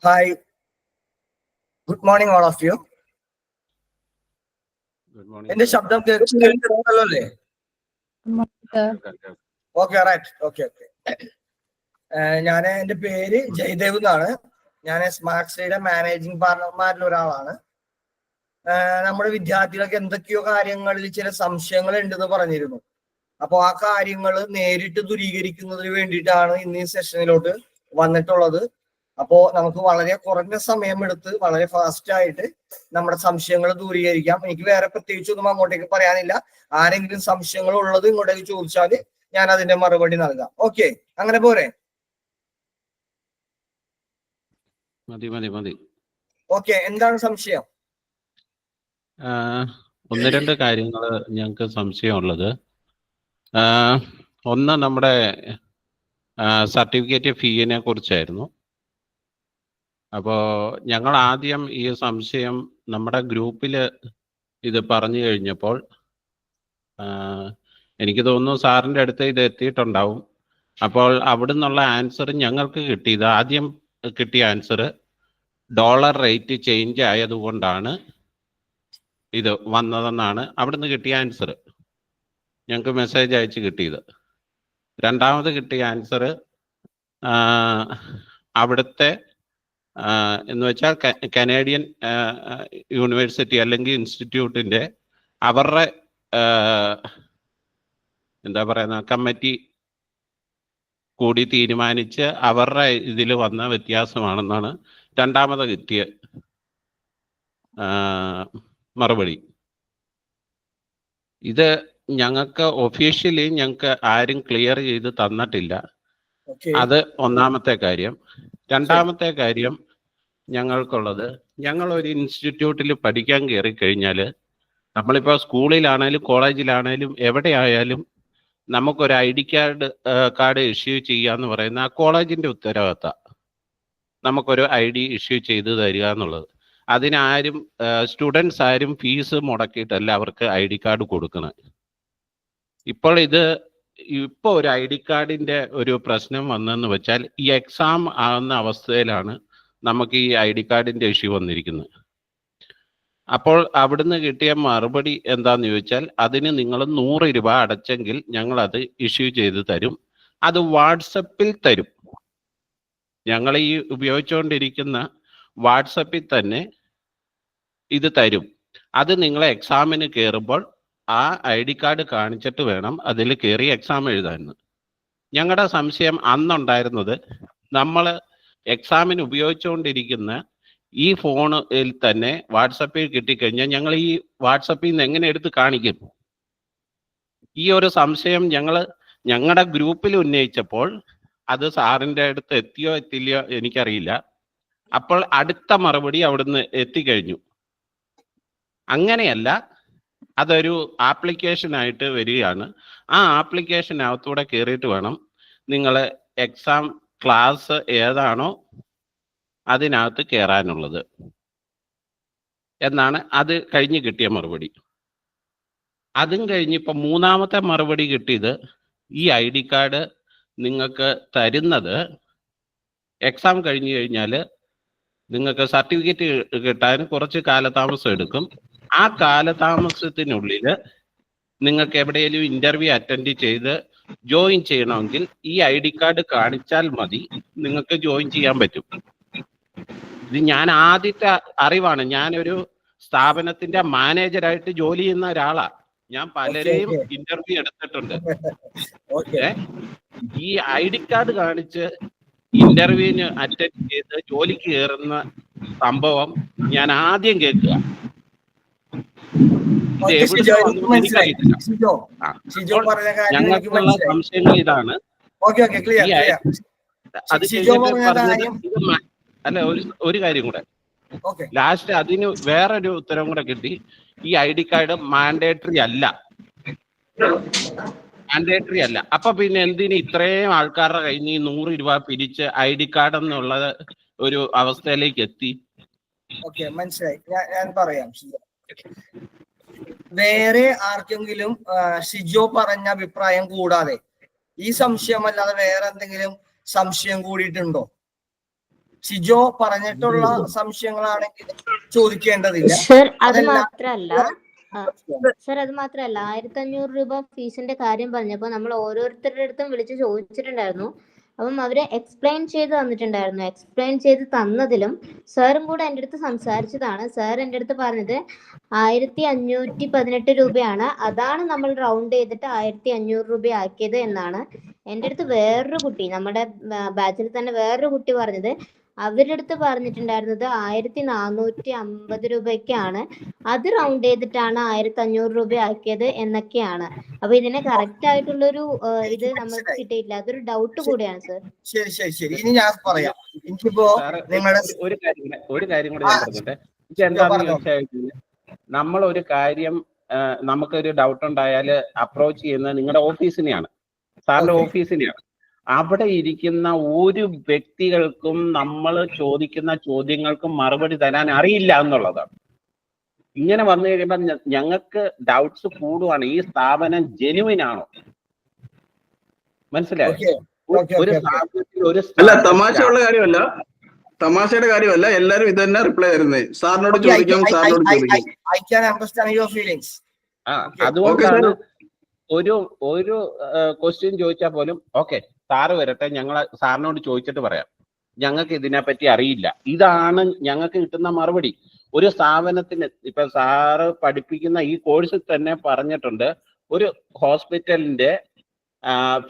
Hi. Good morning, all of you. Good morning. എന്റെ ശബ്ദം കേൾക്കുന്നുണ്ടല്ലോ അല്ലേ? Okay right. ഓക്കെ. ഞാൻ എന്റെ പേര് ജയദേവ് എന്നാണ്. ഞാൻ സ്മാർട്ട്സിയുടെ മാനേജിംഗ് പാർട്ണർമാരിൽ ഒരാളാണ്. നമ്മുടെ വിദ്യാർത്ഥികൾക്ക് എന്തൊക്കെയോ കാര്യങ്ങളിൽ ചില സംശയങ്ങൾ ഉണ്ടെന്ന് പറഞ്ഞിരുന്നു. അപ്പോൾ ആ കാര്യങ്ങൾ നേരിട്ട് ദൂരീകരിക്കുന്നതിന് വേണ്ടിയിട്ടാണ് ഇന്ന് ഈ സെഷനിലോട്ട് വന്നിട്ടുള്ളത്. അപ്പോ നമുക്ക് വളരെ കുറഞ്ഞ സമയമെടുത്ത് വളരെ ഫാസ്റ്റ് ആയിട്ട് നമ്മുടെ സംശയങ്ങൾ ദൂരീകരിക്കാം. എനിക്ക് വേറെ പ്രത്യേകിച്ചൊന്നും അങ്ങോട്ടേക്ക് പറയാനില്ല. ആരെങ്കിലും സംശയങ്ങൾ ഉള്ളത് ഇങ്ങോട്ടേക്ക് ചോദിച്ചാൽ ഞാൻ അതിന്റെ മറുപടി നൽകാം. ഓക്കെ, അങ്ങനെ പോരെ? മതി. ഓക്കെ, എന്താണ് സംശയം? ഒന്ന് രണ്ട് കാര്യങ്ങൾ ഞങ്ങൾക്ക് സംശയമുള്ളത്. ഒന്ന് നമ്മുടെ സർട്ടിഫിക്കറ്റ് ഫീനെ കുറിച്ചായിരുന്നു. അപ്പോൾ ഞങ്ങൾ ആദ്യം ഈ സംശയം നമ്മുടെ ഗ്രൂപ്പിൽ ഇത് പറഞ്ഞു കഴിഞ്ഞപ്പോൾ എനിക്ക് തോന്നുന്നു സാറിൻ്റെ അടുത്ത് ഇത് എത്തിയിട്ടുണ്ടാവും. അപ്പോൾ അവിടെ നിന്നുള്ള ആൻസർ ഞങ്ങൾക്ക് കിട്ടിയത്, ആദ്യം കിട്ടിയ ആൻസർ ഡോളർ റേറ്റ് ചേഞ്ച് ആയതുകൊണ്ടാണ് ഇത് വന്നതെന്നാണ് അവിടുന്ന് കിട്ടിയ ആൻസർ. ഞങ്ങൾക്ക് മെസ്സേജ് അയച്ച് കിട്ടിയത്. രണ്ടാമത് കിട്ടിയ ആൻസർ അവിടുത്തെ എന്ന് വെച്ചാൽ കനേഡിയൻ യൂണിവേഴ്സിറ്റി അല്ലെങ്കിൽ ഇൻസ്റ്റിറ്റ്യൂട്ടിൻ്റെ അവരുടെ എന്താ പറയുന്ന കമ്മിറ്റി കൂടി തീരുമാനിച്ച് അവരുടെ ഇതിൽ വന്ന വ്യത്യാസമാണെന്നാണ് രണ്ടാമത് കിട്ടിയ മറുപടി. ഇത് ഞങ്ങൾക്ക് ഒഫീഷ്യലി ഞങ്ങൾക്ക് ആരും ക്ലിയർ ചെയ്ത് തന്നിട്ടില്ല. അത് ഒന്നാമത്തെ കാര്യം. രണ്ടാമത്തെ കാര്യം ഞങ്ങൾക്കുള്ളത്, ഞങ്ങളൊരു ഇൻസ്റ്റിറ്റ്യൂട്ടിൽ പഠിക്കാൻ കയറി കഴിഞ്ഞാൽ നമ്മളിപ്പോൾ സ്കൂളിലാണേലും കോളേജിലാണേലും എവിടെയായാലും നമുക്കൊരു ID കാർഡ് ഇഷ്യൂ ചെയ്യാന്ന് പറയുന്ന ആ കോളേജിൻ്റെ ഉത്തരവാദിത്തം. നമുക്കൊരു ID ഇഷ്യൂ ചെയ്ത് തരിക എന്നുള്ളത്. അതിനാരും സ്റ്റുഡൻസ് ആരും ഫീസ് മുടക്കിയിട്ടല്ല അവർക്ക് ID കാർഡ് കൊടുക്കുന്നത്. ഇപ്പോൾ ഒരു ID കാർഡിൻ്റെ ഒരു പ്രശ്നം വന്നെന്ന് വെച്ചാൽ ഈ എക്സാം ആകുന്ന അവസ്ഥയിലാണ് നമുക്ക് ഈ ID കാർഡിൻ്റെ ഇഷ്യൂ വന്നിരിക്കുന്നത്. അപ്പോൾ അവിടുന്ന് കിട്ടിയ മറുപടി എന്താന്ന് ചോദിച്ചാൽ, അതിന് നിങ്ങൾ 100 രൂപ അടച്ചെങ്കിൽ ഞങ്ങളത് ഇഷ്യൂ ചെയ്ത് തരും. അത് വാട്സപ്പിൽ തരും. ഞങ്ങൾ ഈ ഉപയോഗിച്ചുകൊണ്ടിരിക്കുന്ന വാട്സപ്പിൽ തന്നെ ഇത് തരും. അത് നിങ്ങൾ എക്സാമിന് കയറുമ്പോൾ ആ ID കാർഡ് കാണിച്ചിട്ട് വേണം അതിൽ കയറി എക്സാം എഴുതാൻ. ഞങ്ങളുടെ സംശയം അന്നുണ്ടായിരുന്നത്, നമ്മൾ എക്സാമിന് ഉപയോഗിച്ചുകൊണ്ടിരിക്കുന്ന ഈ ഫോണിൽ തന്നെ വാട്സപ്പിൽ കിട്ടിക്കഴിഞ്ഞാൽ ഞങ്ങൾ ഈ വാട്സപ്പിൽ നിന്ന് എങ്ങനെ എടുത്ത് കാണിക്കും? ഈ ഒരു സംശയം ഞങ്ങളുടെ ഗ്രൂപ്പിൽ ഉന്നയിച്ചപ്പോൾ അത് സാറിൻ്റെ അടുത്ത് എത്തിയോ എത്തില്ലയോ എനിക്കറിയില്ല. അപ്പോൾ അടുത്ത മറുപടി അവിടുന്ന് എത്തിക്കഴിഞ്ഞു. അങ്ങനെയല്ല, അതൊരു ആപ്ലിക്കേഷനായിട്ട് വരികയാണ്. ആ ആപ്ലിക്കേഷനകത്തൂടെ കയറിയിട്ട് വേണം നിങ്ങൾ എക്സാം ക്ലാസ് ഏതാണോ അതിനകത്ത് കയറാനുള്ളത് എന്നാണ് അത് കഴിഞ്ഞ് കിട്ടിയ മറുപടി. അതും കഴിഞ്ഞ് ഇപ്പം മൂന്നാമത്തെ മറുപടി കിട്ടിയത്, ഈ ID കാർഡ് നിങ്ങൾക്ക് തരുന്നത് എക്സാം കഴിഞ്ഞ് കഴിഞ്ഞാൽ നിങ്ങൾക്ക് സർട്ടിഫിക്കറ്റ് കിട്ടാൻ കുറച്ച് കാലതാമസം എടുക്കും. ആ കാലതാമസത്തിനുള്ളിൽ നിങ്ങൾക്ക് എവിടെയെങ്കിലും ഇന്റർവ്യൂ അറ്റൻഡ് ചെയ്ത് ജോയിൻ ചെയ്യണമെങ്കിൽ ഈ ID കാർഡ് കാണിച്ചാൽ മതി, നിങ്ങൾക്ക് ജോയിൻ ചെയ്യാൻ പറ്റും. ഇത് ഞാൻ ആദ്യത്തെ അറിവാണ്. ഞാനൊരു സ്ഥാപനത്തിന്റെ മാനേജരായിട്ട് ജോലി ചെയ്യുന്ന ഒരാളാണ്. ഞാൻ പലരെയും ഇന്റർവ്യൂ എടുത്തിട്ടുണ്ട്. ഈ ID കാർഡ് കാണിച്ച് ഇന്റർവ്യൂവിന് അറ്റൻഡ് ചെയ്ത് ജോലിക്ക് കയറുന്ന സംഭവം ഞാൻ ആദ്യം കേൾക്കുക. ഞങ്ങൾക്കുള്ള സംശയങ്ങൾ ഇതാണ്. അത് അല്ല, ഒരു കാര്യം കൂടെ, ലാസ്റ്റ് അതിന് വേറൊരു ഉത്തരം കൂടെ കിട്ടി. ഈ ID കാർഡ് മാൻഡേറ്ററി അല്ല. അപ്പൊ പിന്നെ എന്തിന് ഇത്രയും ആൾക്കാരുടെ കയ്യിൽ നിന്ന് 100 രൂപ പിരിച്ച് ID കാർഡ് എന്നുള്ള ഒരു അവസ്ഥയിലേക്ക് എത്തി? ഓക്കെ, മനസ്സിലായി. ഞാൻ പറയാം. വേറെ ആർക്കെങ്കിലും ഷിജോ പറഞ്ഞ അഭിപ്രായം കൂടാതെ ഈ സംശയമല്ലാതെ വേറെ എന്തെങ്കിലും സംശയം കൂടിയിട്ടുണ്ടോ? ഷിജോ പറഞ്ഞിട്ടുള്ള സംശയങ്ങളാണെങ്കിൽ ചോദിക്കേണ്ടതില്ല. സർ അത് മാത്രല്ല 1500 രൂപ ഫീസിന്റെ കാര്യം പറഞ്ഞപ്പോ നമ്മൾ ഓരോരുത്തരുടെ അടുത്തും വിളിച്ച് ചോദിച്ചിട്ടുണ്ടായിരുന്നു. അപ്പം അവര് എക്സ്പ്ലെയിൻ ചെയ്ത് തന്നിട്ടുണ്ടായിരുന്നു. എക്സ്പ്ലെയിൻ ചെയ്ത് തന്നതിലും സാറും കൂടെ എൻ്റെ അടുത്ത് സംസാരിച്ചതാണ്. സാർ എൻ്റെ അടുത്ത് പറഞ്ഞത് 1518 രൂപയാണ്, അതാണ് നമ്മൾ റൗണ്ട് ചെയ്തിട്ട് 1500 രൂപ ആക്കിയത് എന്നാണ്. എൻ്റെ അടുത്ത് വേറൊരു കുട്ടി, നമ്മുടെ ബാച്ചിൽ തന്നെ വേറൊരു കുട്ടി പറഞ്ഞത് അവരുടെ അടുത്ത് പറഞ്ഞിട്ടുണ്ടായിരുന്നത് 1450 രൂപയ്ക്കാണ്, അത് റൗണ്ട് ചെയ്തിട്ടാണ് 1500 രൂപ ആക്കിയത് എന്നൊക്കെയാണ്. അപ്പൊ ഇതിന് കറക്റ്റ് ആയിട്ടുള്ളൊരു ഇത് നമുക്ക് കിട്ടിയില്ല. അതൊരു ഡൗട്ട് കൂടിയാണ് സർ. ശരി ശരി ശരി, ഇനി ഞാൻ പറയാം. എനിക്കിപ്പോ നിങ്ങളുടെ ഒരു കാര്യം കൂടെ ഞാൻ പറഞ്ഞിട്ട്, എന്താണെന്ന് ചോദിച്ചാൽ നമ്മൾ ഒരു കാര്യം നമുക്കൊരു ഡൗട്ട് ഉണ്ടായാൽ അപ്രോച്ച് ചെയ്യുന്നത് നിങ്ങളുടെ ഓഫീസിനെയാണ്, സാറിന്റെ ഓഫീസിനെയാണ്. അവിടെ ഇരിക്കുന്ന ഒരു വ്യക്തികൾക്കും നമ്മൾ ചോദിക്കുന്ന ചോദ്യങ്ങൾക്കും മറുപടി തരാൻ അറിയില്ല എന്നുള്ളതാണ്. ഇങ്ങനെ വന്നു കഴിയുമ്പോൾ ഞങ്ങൾക്ക് ഡൗട്ട്സ് കൂടുവാണ്. ഈ സ്ഥാപനം ജെനുവിൻ ആണോ? മനസ്സിലായോ? ഒരു സ്ഥാപനത്തിൽ ഒരു തമാശയുള്ള കാര്യമല്ല, തമാശയുടെ കാര്യമല്ല. എല്ലാരും ഇത് തന്നെ റിപ്ലൈ തരുന്നേ. സാറിനോട് ചോദിക്കാം, സാറിനോട് ചോദിക്കാം. അതുകൊണ്ടാണ് ഒരു ക്വസ്റ്റ്യൻ ചോദിച്ചാൽ പോലും ഓക്കെ സാറ് വരട്ടെ, ഞങ്ങൾ സാറിനോട് ചോദിച്ചിട്ട് പറയാം, ഞങ്ങൾക്ക് ഇതിനെപ്പറ്റി അറിയില്ല. ഇതാണ് ഞങ്ങൾക്ക് കിട്ടുന്ന മറുപടി. ഒരു സ്ഥാപനത്തിന് ഇപ്പൊ സാറ് പഠിപ്പിക്കുന്ന ഈ കോഴ്സിൽ തന്നെ പറഞ്ഞിട്ടുണ്ട്, ഒരു ഹോസ്പിറ്റലിന്റെ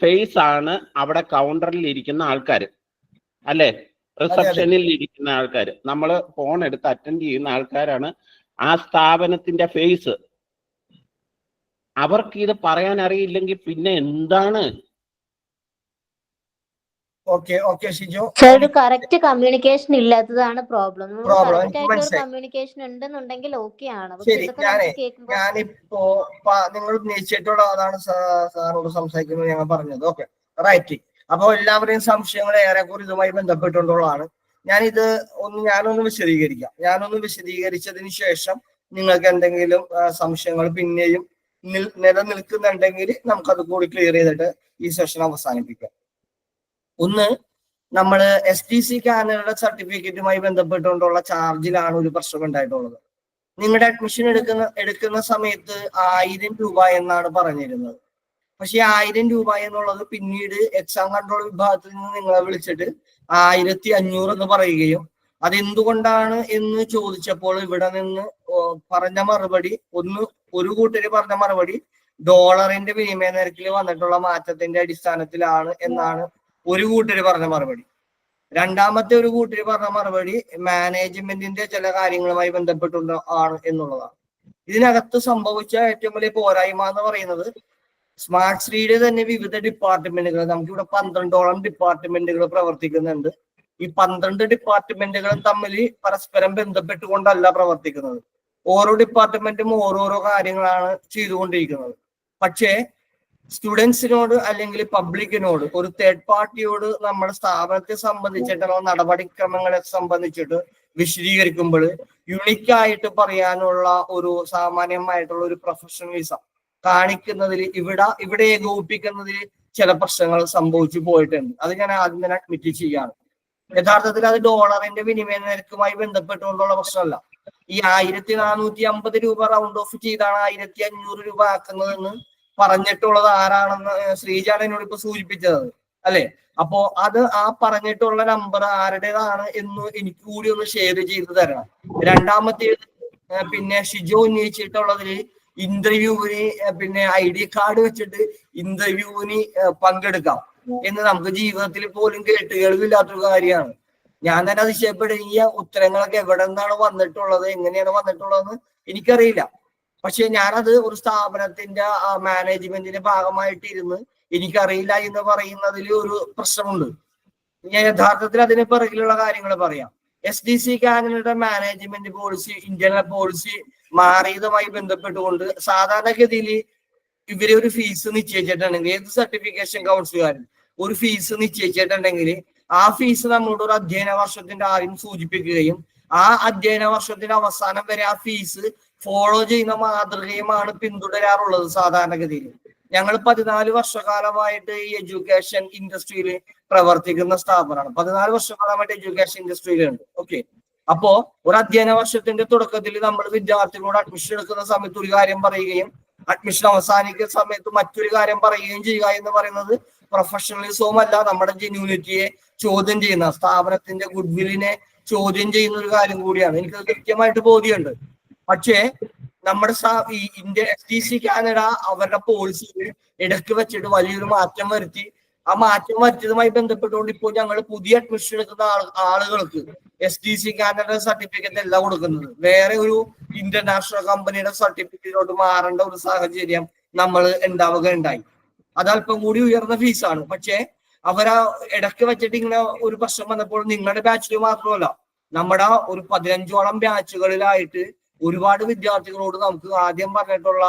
ഫേസ് ആണ് അവിടെ കൗണ്ടറിൽ ഇരിക്കുന്ന ആൾക്കാർ, അല്ലെ? റിസപ്ഷനിൽ ഇരിക്കുന്ന ആൾക്കാർ, നമ്മൾ ഫോൺ എടുത്ത് അറ്റൻഡ് ചെയ്യുന്ന ആൾക്കാരാണ് ആ സ്ഥാപനത്തിന്റെ ഫേസ്. അവർക്ക് ഇത് പറയാൻ അറിയില്ലെങ്കിൽ പിന്നെ എന്താണ്? കറക്റ്റ് കമ്മ്യൂണിക്കേഷൻ ഇല്ലാത്തതാണ് പ്രോബ്ലം. കമ്മ്യൂണിക്കേഷൻ ഉണ്ടെന്നുണ്ടെങ്കിൽ ഓക്കെയാണ്. ഞാനിപ്പോ നിങ്ങൾ ഉന്നയിച്ചിട്ടുള്ള അതാണ് സാറോട് സംസാരിക്കുന്നത് ഞങ്ങൾ പറഞ്ഞത്. Okay, right. അപ്പൊ എല്ലാവരെയും സംശയങ്ങൾ ഏറെക്കുറെ ഇതുമായി ബന്ധപ്പെട്ടുള്ളതാണ്. ഞാനൊന്ന് വിശദീകരിക്കാം. ഞാനൊന്ന് വിശദീകരിച്ചതിന് ശേഷം നിങ്ങൾക്ക് എന്തെങ്കിലും സംശയങ്ങൾ പിന്നെയും നിലനിൽക്കുന്നുണ്ടെങ്കിൽ നമുക്കത് കൂടി ക്ലിയർ ചെയ്തിട്ട് ഈ സെഷൻ അവസാനിപ്പിക്കാം. ഒന്ന്, നമ്മൾ STC കാനഡയുടെ സർട്ടിഫിക്കറ്റുമായി ബന്ധപ്പെട്ടുകൊണ്ടുള്ള ചാർജിലാണ് ഒരു പ്രശ്നം ഉണ്ടായിട്ടുള്ളത്. നിങ്ങളുടെ അഡ്മിഷൻ എടുക്കുന്ന സമയത്ത് 1000 രൂപ എന്നാണ് പറഞ്ഞിരുന്നത്. പക്ഷെ 1000 രൂപ എന്നുള്ളത് പിന്നീട് എക്സാം കൺട്രോൾ വിഭാഗത്തിൽ നിന്ന് നിങ്ങളെ വിളിച്ചിട്ട് 1500 എന്ന് പറയുകയും അതെന്തുകൊണ്ടാണ് എന്ന് ചോദിച്ചപ്പോൾ ഇവിടെ നിന്ന് പറഞ്ഞ മറുപടി ഒരു കൂട്ടര് പറഞ്ഞ മറുപടി ഡോളറിന്റെ വിനിമയ നിരക്കിൽ വന്നിട്ടുള്ള മാറ്റത്തിന്റെ അടിസ്ഥാനത്തിലാണ് എന്നാണ് ഒരു കൂട്ടര് പറഞ്ഞ മറുപടി. രണ്ടാമത്തെ ഒരു കൂട്ടര് പറഞ്ഞ മറുപടി മാനേജ്മെന്റിന്റെ ചില കാര്യങ്ങളുമായി ബന്ധപ്പെട്ടുണ്ട് ആണ് എന്നുള്ളതാണ്. ഇതിനകത്ത് സംഭവിച്ച ഏറ്റവും വലിയ പോരായ്മ എന്ന് പറയുന്നത് സ്മാർട്ട് ശ്രീയുടെ തന്നെ വിവിധ ഡിപ്പാർട്ട്മെന്റുകൾ, നമുക്കിവിടെ 12ഓളം ഡിപ്പാർട്ട്മെന്റുകൾ പ്രവർത്തിക്കുന്നുണ്ട്. ഈ 12 ഡിപ്പാർട്ട്മെന്റുകളും തമ്മിൽ പരസ്പരം ബന്ധപ്പെട്ടുകൊണ്ടല്ല പ്രവർത്തിക്കുന്നത്. ഓരോ ഡിപ്പാർട്ട്മെന്റും ഓരോരോ കാര്യങ്ങളാണ് ചെയ്തുകൊണ്ടിരിക്കുന്നത്. പക്ഷേ സ്റ്റുഡൻസിനോട് അല്ലെങ്കിൽ പബ്ലിക്കിനോട്, ഒരു തേർഡ് പാർട്ടിയോട് നമ്മുടെ സ്ഥാപനത്തെ സംബന്ധിച്ചിട്ടുള്ള നടപടിക്രമങ്ങളെ സംബന്ധിച്ചിട്ട് വിശദീകരിക്കുമ്പോൾ യുണിക്കായിട്ട് പറയാനുള്ള ഒരു സാമാന്യമായിട്ടുള്ള ഒരു പ്രൊഫഷണലിസം കാണിക്കുന്നതിൽ ഇവിടെ ഏകോപിപ്പിക്കുന്നതിൽ ചില പ്രശ്നങ്ങൾ സംഭവിച്ചു പോയിട്ടുണ്ട്. അത് ഞാൻ ആദ്യം തന്നെ അഡ്മിറ്റ് ചെയ്യാണ്. യഥാർത്ഥത്തിൽ അത് ഡോളറിന്റെ വിനിമയ നിരക്കുമായി ബന്ധപ്പെട്ടുകൊണ്ടുള്ള പ്രശ്നമല്ല. ഈ 1450 രൂപ റൗണ്ട് ഓഫ് ചെയ്താണ് 1500 രൂപ ആക്കുന്നതെന്ന് പറഞ്ഞിട്ടുള്ളത് ആരാണെന്ന് ശ്രീജാണ് എന്നോട് ഇപ്പൊ സൂചിപ്പിച്ചത്, അല്ലെ? അപ്പോ അത് ആ പറഞ്ഞിട്ടുള്ള നമ്പർ ആരുടേതാണ് എന്ന് എനിക്ക് കൂടി ഒന്ന് ഷെയർ ചെയ്ത് തരണം. രണ്ടാമത്തേത്, പിന്നെ ഷിജോ ഉന്നയിച്ചിട്ടുള്ളതിൽ ഇന്റർവ്യൂവിന് പിന്നെ ID കാർഡ് വെച്ചിട്ട് ഇന്റർവ്യൂവിന് പങ്കെടുക്കാം എന്ന് നമുക്ക് ജീവിതത്തിൽ പോലും കേൾവില്ലാത്തൊരു കാര്യമാണ്. ഞാൻ തന്നെ അതിശയപ്പെടുക, ഉത്തരങ്ങളൊക്കെ എവിടെ നിന്നാണ് വന്നിട്ടുള്ളത്, എങ്ങനെയാണ് വന്നിട്ടുള്ളതെന്ന് എനിക്കറിയില്ല. പക്ഷെ ഞാനത് ഒരു സ്ഥാപനത്തിന്റെ മാനേജ്മെന്റിന്റെ ഭാഗമായിട്ടിരുന്ന് എനിക്കറിയില്ല എന്ന് പറയുന്നതിൽ ഒരു പ്രശ്നമുണ്ട്. ഞാൻ യഥാർത്ഥത്തിൽ അതിന് പിറകിലുള്ള കാര്യങ്ങൾ പറയാം. SDC കാനഡയുടെ മാനേജ്മെന്റ് പോളിസി, ഇന്റേണൽ പോളിസി മാറിയതുമായി ബന്ധപ്പെട്ടുകൊണ്ട് സാധാരണഗതിയിൽ ഇവര് ഒരു ഫീസ് നിശ്ചയിച്ചിട്ടുണ്ടെങ്കിൽ, ഏത് സർട്ടിഫിക്കേഷൻ കൗൺസിലുകാരും ഒരു ഫീസ് നിശ്ചയിച്ചിട്ടുണ്ടെങ്കിൽ ആ ഫീസ് നമ്മളോട് ഒരു അധ്യയന വർഷത്തിന്റെ ആദ്യം സൂചിപ്പിക്കുകയും ആ അധ്യയന വർഷത്തിന്റെ അവസാനം വരെ ആ ഫീസ് ഫോളോ ചെയ്യുന്ന മാതൃകയുമാണ് പിന്തുടരാറുള്ളത് സാധാരണഗതിയിൽ. ഞങ്ങൾ 14 വർഷക്കാലമായിട്ട് ഈ എഡ്യൂക്കേഷൻ ഇൻഡസ്ട്രിയിൽ പ്രവർത്തിക്കുന്ന സ്ഥാപനമാണ്. 14 വർഷക്കാലമായിട്ട് എഡ്യൂക്കേഷൻ ഇൻഡസ്ട്രിയിലുണ്ട്. ഓക്കെ, അപ്പോ ഒരു അധ്യയന വർഷത്തിന്റെ തുടക്കത്തിൽ നമ്മൾ വിദ്യാർത്ഥികളോട് അഡ്മിഷൻ എടുക്കുന്ന സമയത്ത് ഒരു കാര്യം പറയുകയും അഡ്മിഷൻ അവസാനിക്കുന്ന സമയത്ത് മറ്റൊരു കാര്യം പറയുകയും ചെയ്യുക എന്ന് പറയുന്നത് പ്രൊഫഷണലിസവും അല്ല, നമ്മുടെ ജെന്യൂനിറ്റിയെ ചോദ്യം ചെയ്യുന്ന, സ്ഥാപനത്തിന്റെ ഗുഡ്വില്ലിനെ ചോദ്യം ചെയ്യുന്ന ഒരു കാര്യം കൂടിയാണ്. എനിക്കത് കൃത്യമായിട്ട് ബോധ്യമുണ്ട്. പക്ഷേ നമ്മുടെ ഈ ഇന്ത്യ FTC കാനഡ അവരുടെ പോളിസിയിൽ ഇടയ്ക്ക് വെച്ചിട്ട് വലിയൊരു മാറ്റം വരുത്തി. ആ മാറ്റം വരുത്തിയതുമായി ബന്ധപ്പെട്ടുകൊണ്ട് ഇപ്പോൾ ഞങ്ങൾ പുതിയ അഡ്മിഷൻ എടുക്കുന്ന ആളുകൾക്ക് FTC കാനഡ സർട്ടിഫിക്കറ്റ് അല്ല കൊടുക്കുന്നത്, വേറെ ഒരു ഇന്റർനാഷണൽ കമ്പനിയുടെ സർട്ടിഫിക്കറ്റിലോട്ട് മാറേണ്ട ഒരു സാഹചര്യം നമ്മൾ ഉണ്ടാവുകയുണ്ടായി. അത് അല്പം കൂടി ഉയർന്ന ഫീസാണ്. പക്ഷേ അവരാ ഇടയ്ക്ക് വെച്ചിട്ട് ഇങ്ങനെ ഒരു പ്രശ്നം വന്നപ്പോൾ നിങ്ങളുടെ ബാച്ചിൽ മാത്രമല്ല, നമ്മുടെ ഒരു 15ഓളം ബാച്ചുകളിലായിട്ട് ഒരുപാട് വിദ്യാർത്ഥികളോട് നമുക്ക് ആദ്യം പറഞ്ഞിട്ടുള്ള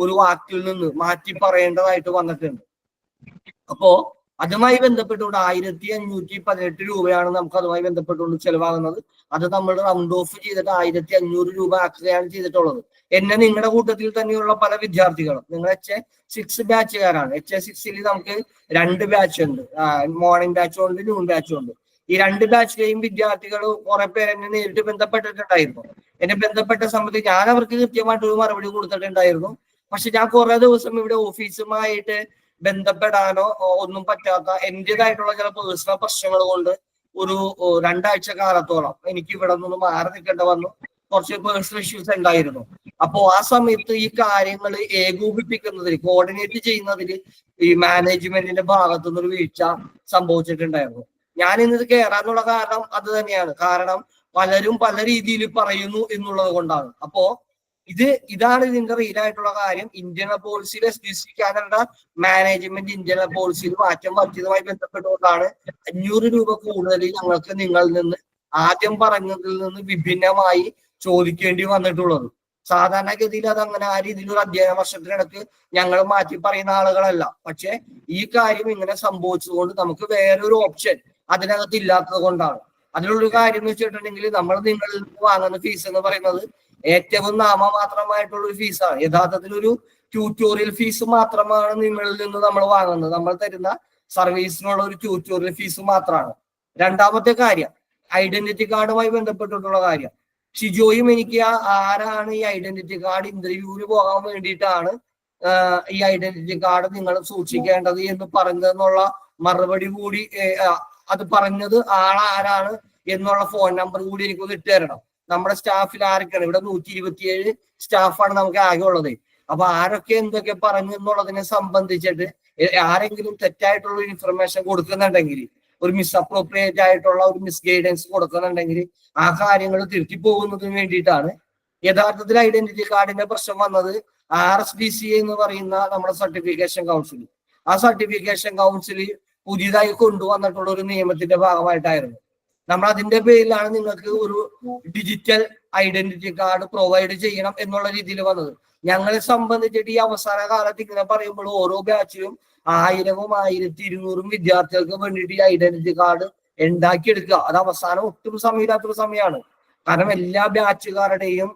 ഒരു വാക്കിൽ നിന്ന് മാറ്റി പറയേണ്ടതായിട്ട് വന്നിട്ടുണ്ട്. അപ്പോ അതുമായി ബന്ധപ്പെട്ടുകൊണ്ട് 1518 രൂപയാണ് നമുക്ക് അതുമായി ബന്ധപ്പെട്ടുകൊണ്ട് ചെലവാകുന്നത്. അത് നമ്മൾ റൗണ്ട് ഓഫ് ചെയ്തിട്ട് 1500 രൂപ ആക്കുകയാണ് ചെയ്തിട്ടുള്ളത്. എന്നെ നിങ്ങളുടെ കൂട്ടത്തിൽ തന്നെയുള്ള പല വിദ്യാർത്ഥികളും, നിങ്ങൾ HA6 ബാച്ചുകാരാണ്. HA6ൽ നമുക്ക് 2 ബാച്ച് ഉണ്ട്, മോർണിംഗ് ബാച്ചും ഉണ്ട്, നൂൺ ബാച്ചും ഉണ്ട്. ഈ 2 ബാച്ചിലെയും വിദ്യാർത്ഥികൾ കുറെ പേര് എന്നെ നേരിട്ട് ബന്ധപ്പെട്ടിട്ടുണ്ടായിരുന്നു. എന്നെ ബന്ധപ്പെട്ട സമയത്ത് ഞാൻ അവർക്ക് കൃത്യമായിട്ടൊരു മറുപടി കൊടുത്തിട്ടുണ്ടായിരുന്നു. പക്ഷെ ഞാൻ കുറെ ദിവസം ഇവിടെ ഓഫീസുമായിട്ട് ബന്ധപ്പെടാനോ ഒന്നും പറ്റാത്ത എന്റേതായിട്ടുള്ള ചില പേഴ്സണൽ പ്രശ്നങ്ങൾ കൊണ്ട് ഒരു 2 ആഴ്ച കാലത്തോളം എനിക്ക് ഇവിടെ നിന്ന് മാറി നിൽക്കേണ്ടി വന്നു. കുറച്ച് പേഴ്സണൽ ഇഷ്യൂസ് ഉണ്ടായിരുന്നു. അപ്പോ ആ സമയത്ത് ഈ കാര്യങ്ങൾ ഏകോപിപ്പിക്കുന്നതിൽ, കോർഡിനേറ്റ് ചെയ്യുന്നതിൽ ഈ മാനേജ്മെന്റിന്റെ ഭാഗത്തു നിന്നൊരു വീഴ്ച സംഭവിച്ചിട്ടുണ്ടായിരുന്നു. ഞാൻ ഇന്നത് കയറാനുള്ള കാരണം അത് തന്നെയാണ്. കാരണം പലരും പല രീതിയിൽ പറയുന്നു എന്നുള്ളത് കൊണ്ടാണ്. അപ്പോ ഇതാണ് ഇതിന്റെ റിയലായിട്ടുള്ള കാര്യം. ഇന്ത്യൻ പോളിസിയിലെ FTC കാനഡ മാനേജ്മെന്റ് ഇന്ത്യൻ പോളിസിയിൽ മാറ്റം വരുത്തിയതുമായി ബന്ധപ്പെട്ടുകൊണ്ടാണ് 500 രൂപ കൂടുതൽ ഞങ്ങൾക്ക് നിങ്ങളിൽ നിന്ന് ആദ്യം പറഞ്ഞതിൽ നിന്ന് വിഭിന്നമായി ചോദിക്കേണ്ടി വന്നിട്ടുള്ളത്. സാധാരണഗതിയിൽ അത് അങ്ങനെ ആ രീതിയിൽ ഒരു അധ്യയന വർഷത്തിനിടക്ക് ഞങ്ങൾ മാറ്റി പറയുന്ന ആളുകളല്ല. പക്ഷെ ഈ കാര്യം ഇങ്ങനെ സംഭവിച്ചതുകൊണ്ട് നമുക്ക് വേറൊരു ഓപ്ഷൻ അതിനകത്ത് ഇല്ലാത്തത് കൊണ്ടാണ്. അതിനുള്ളൊരു കാര്യം എന്ന് വെച്ചിട്ടുണ്ടെങ്കിൽ നമ്മൾ നിങ്ങളിൽ നിന്ന് വാങ്ങുന്ന ഫീസ് എന്ന് പറയുന്നത് ഏറ്റവും നാമമാത്രമായിട്ടുള്ള ഒരു ഫീസാണ്. യഥാർത്ഥത്തിൽ ഒരു ട്യൂട്ടോറിയൽ ഫീസ് മാത്രമാണ് നിങ്ങളിൽ നിന്ന് നമ്മൾ വാങ്ങുന്നത്. നമ്മൾ തരുന്ന സർവീസിനുള്ള ഒരു ട്യൂട്ടോറിയൽ ഫീസ് മാത്രമാണ്. രണ്ടാമത്തെ കാര്യം ഐഡന്റിറ്റി കാർഡുമായി ബന്ധപ്പെട്ടിട്ടുള്ള കാര്യം. ഷിജോയും എനിക്ക് ആരാണ് ഈ ഐഡന്റിറ്റി കാർഡ് ഇന്റർവ്യൂവിന് പോകാൻ വേണ്ടിയിട്ടാണ് ഈ ഐഡന്റിറ്റി കാർഡ് നിങ്ങൾ സൂക്ഷിക്കേണ്ടത് എന്ന് പറഞ്ഞതെന്നുള്ള മറുപടി കൂടി, അത് പറഞ്ഞത് ആളാരാണ് എന്നുള്ള ഫോൺ നമ്പർ കൂടി എനിക്കൊന്ന് ഇട്ട് തരണം. നമ്മുടെ സ്റ്റാഫിൽ ആരൊക്കെയാണ്? ഇവിടെ 127 സ്റ്റാഫാണ് നമുക്ക് ആകെ ഉള്ളത്. അപ്പൊ ആരൊക്കെ എന്തൊക്കെ പറഞ്ഞു എന്നുള്ളതിനെ സംബന്ധിച്ചിട്ട് ആരെങ്കിലും തെറ്റായിട്ടുള്ള ഒരു ഇൻഫർമേഷൻ കൊടുക്കുന്നുണ്ടെങ്കിൽ, ഒരു മിസ്അപ്രോപ്രിയേറ്റ് ആയിട്ടുള്ള ഒരു മിസ്ഗൈഡൻസ് കൊടുക്കുന്നുണ്ടെങ്കിൽ ആ കാര്യങ്ങൾ തിരുത്തി പോകുന്നതിന് വേണ്ടിയിട്ടാണ്. യഥാർത്ഥത്തിൽ ഐഡന്റിറ്റി കാർഡിന്റെ പ്രശ്നം വന്നത് RSDCA എന്ന് പറയുന്ന നമ്മുടെ സർട്ടിഫിക്കേഷൻ കൗൺസിൽ. ആ സർട്ടിഫിക്കേഷൻ കൗൺസിൽ പുതിയതായി കൊണ്ടുവന്നിട്ടുള്ള ഒരു നിയമത്തിന്റെ ഭാഗമായിട്ടായിരുന്നു. നമ്മൾ അതിന്റെ പേരിലാണ് നിങ്ങൾക്ക് ഒരു ഡിജിറ്റൽ ഐഡന്റിറ്റി കാർഡ് പ്രൊവൈഡ് ചെയ്യണം എന്നുള്ള രീതിയിൽ വന്നത്. ഞങ്ങളെ സംബന്ധിച്ചിട്ട് ഈ അവസാന കാലത്ത് ഇങ്ങനെ പറയുമ്പോൾ ഓരോ ബാച്ചിലും 1000-ഉം 1200-ഉം വിദ്യാർത്ഥികൾക്ക് വേണ്ടിയിട്ട് ഈ ഐഡന്റിറ്റി കാർഡ് ഉണ്ടാക്കിയെടുക്കുക. അത് അവസാനം ഒട്ടും സമയമില്ലാത്തൊരു സമയമാണ്. കാരണം എല്ലാ ബാച്ചുകാരുടെയും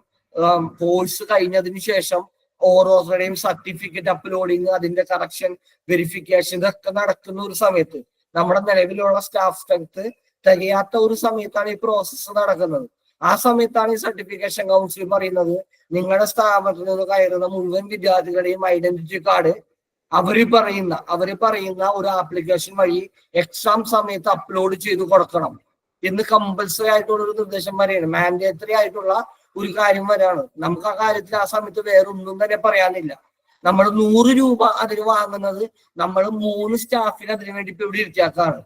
കോഴ്സ് കഴിഞ്ഞതിന് ശേഷം ഓരോരുത്തരുടെയും സർട്ടിഫിക്കറ്റ് അപ്ലോഡിങ്, അതിന്റെ കറക്ഷൻ, വെരിഫിക്കേഷൻ ഇതൊക്കെ നടക്കുന്ന ഒരു സമയത്ത്, നമ്മുടെ നിലവിലുള്ള സ്റ്റാഫ് സ്ട്രെങ്ത് തികയാത്ത ഒരു സമയത്താണ് ഈ പ്രോസസ്സ് നടക്കുന്നത്. ആ സമയത്താണ് ഈ സർട്ടിഫിക്കേഷൻ കൗൺസിൽ പറയുന്നത് നിങ്ങളുടെ സ്ഥാപനത്തിൽ നിന്ന് കയറുന്ന മുഴുവൻ വിദ്യാർത്ഥികളുടെയും ഐഡന്റിറ്റി കാർഡ് അവര് പറയുന്ന ഒരു ആപ്ലിക്കേഷൻ വഴി എക്സാം സമയത്ത് അപ്ലോഡ് ചെയ്ത് കൊടുക്കണം എന്ന് കമ്പൽസറി ആയിട്ടുള്ള ഒരു നിർദ്ദേശം വരെയാണ്, മാൻഡേറ്ററി ആയിട്ടുള്ള ഒരു കാര്യം വരെയാണ്. നമുക്ക് ആ കാര്യത്തിൽ ആ സമയത്ത് വേറെ ഒന്നും തന്നെ പറയാനില്ല. നമ്മൾ 100 രൂപ അതിന് വാങ്ങുന്നത് നമ്മൾ 3 സ്റ്റാഫിന് അതിനു വേണ്ടി ഇപ്പൊ ഇവിടെ ഇരുത്തിയാക്കാണ്.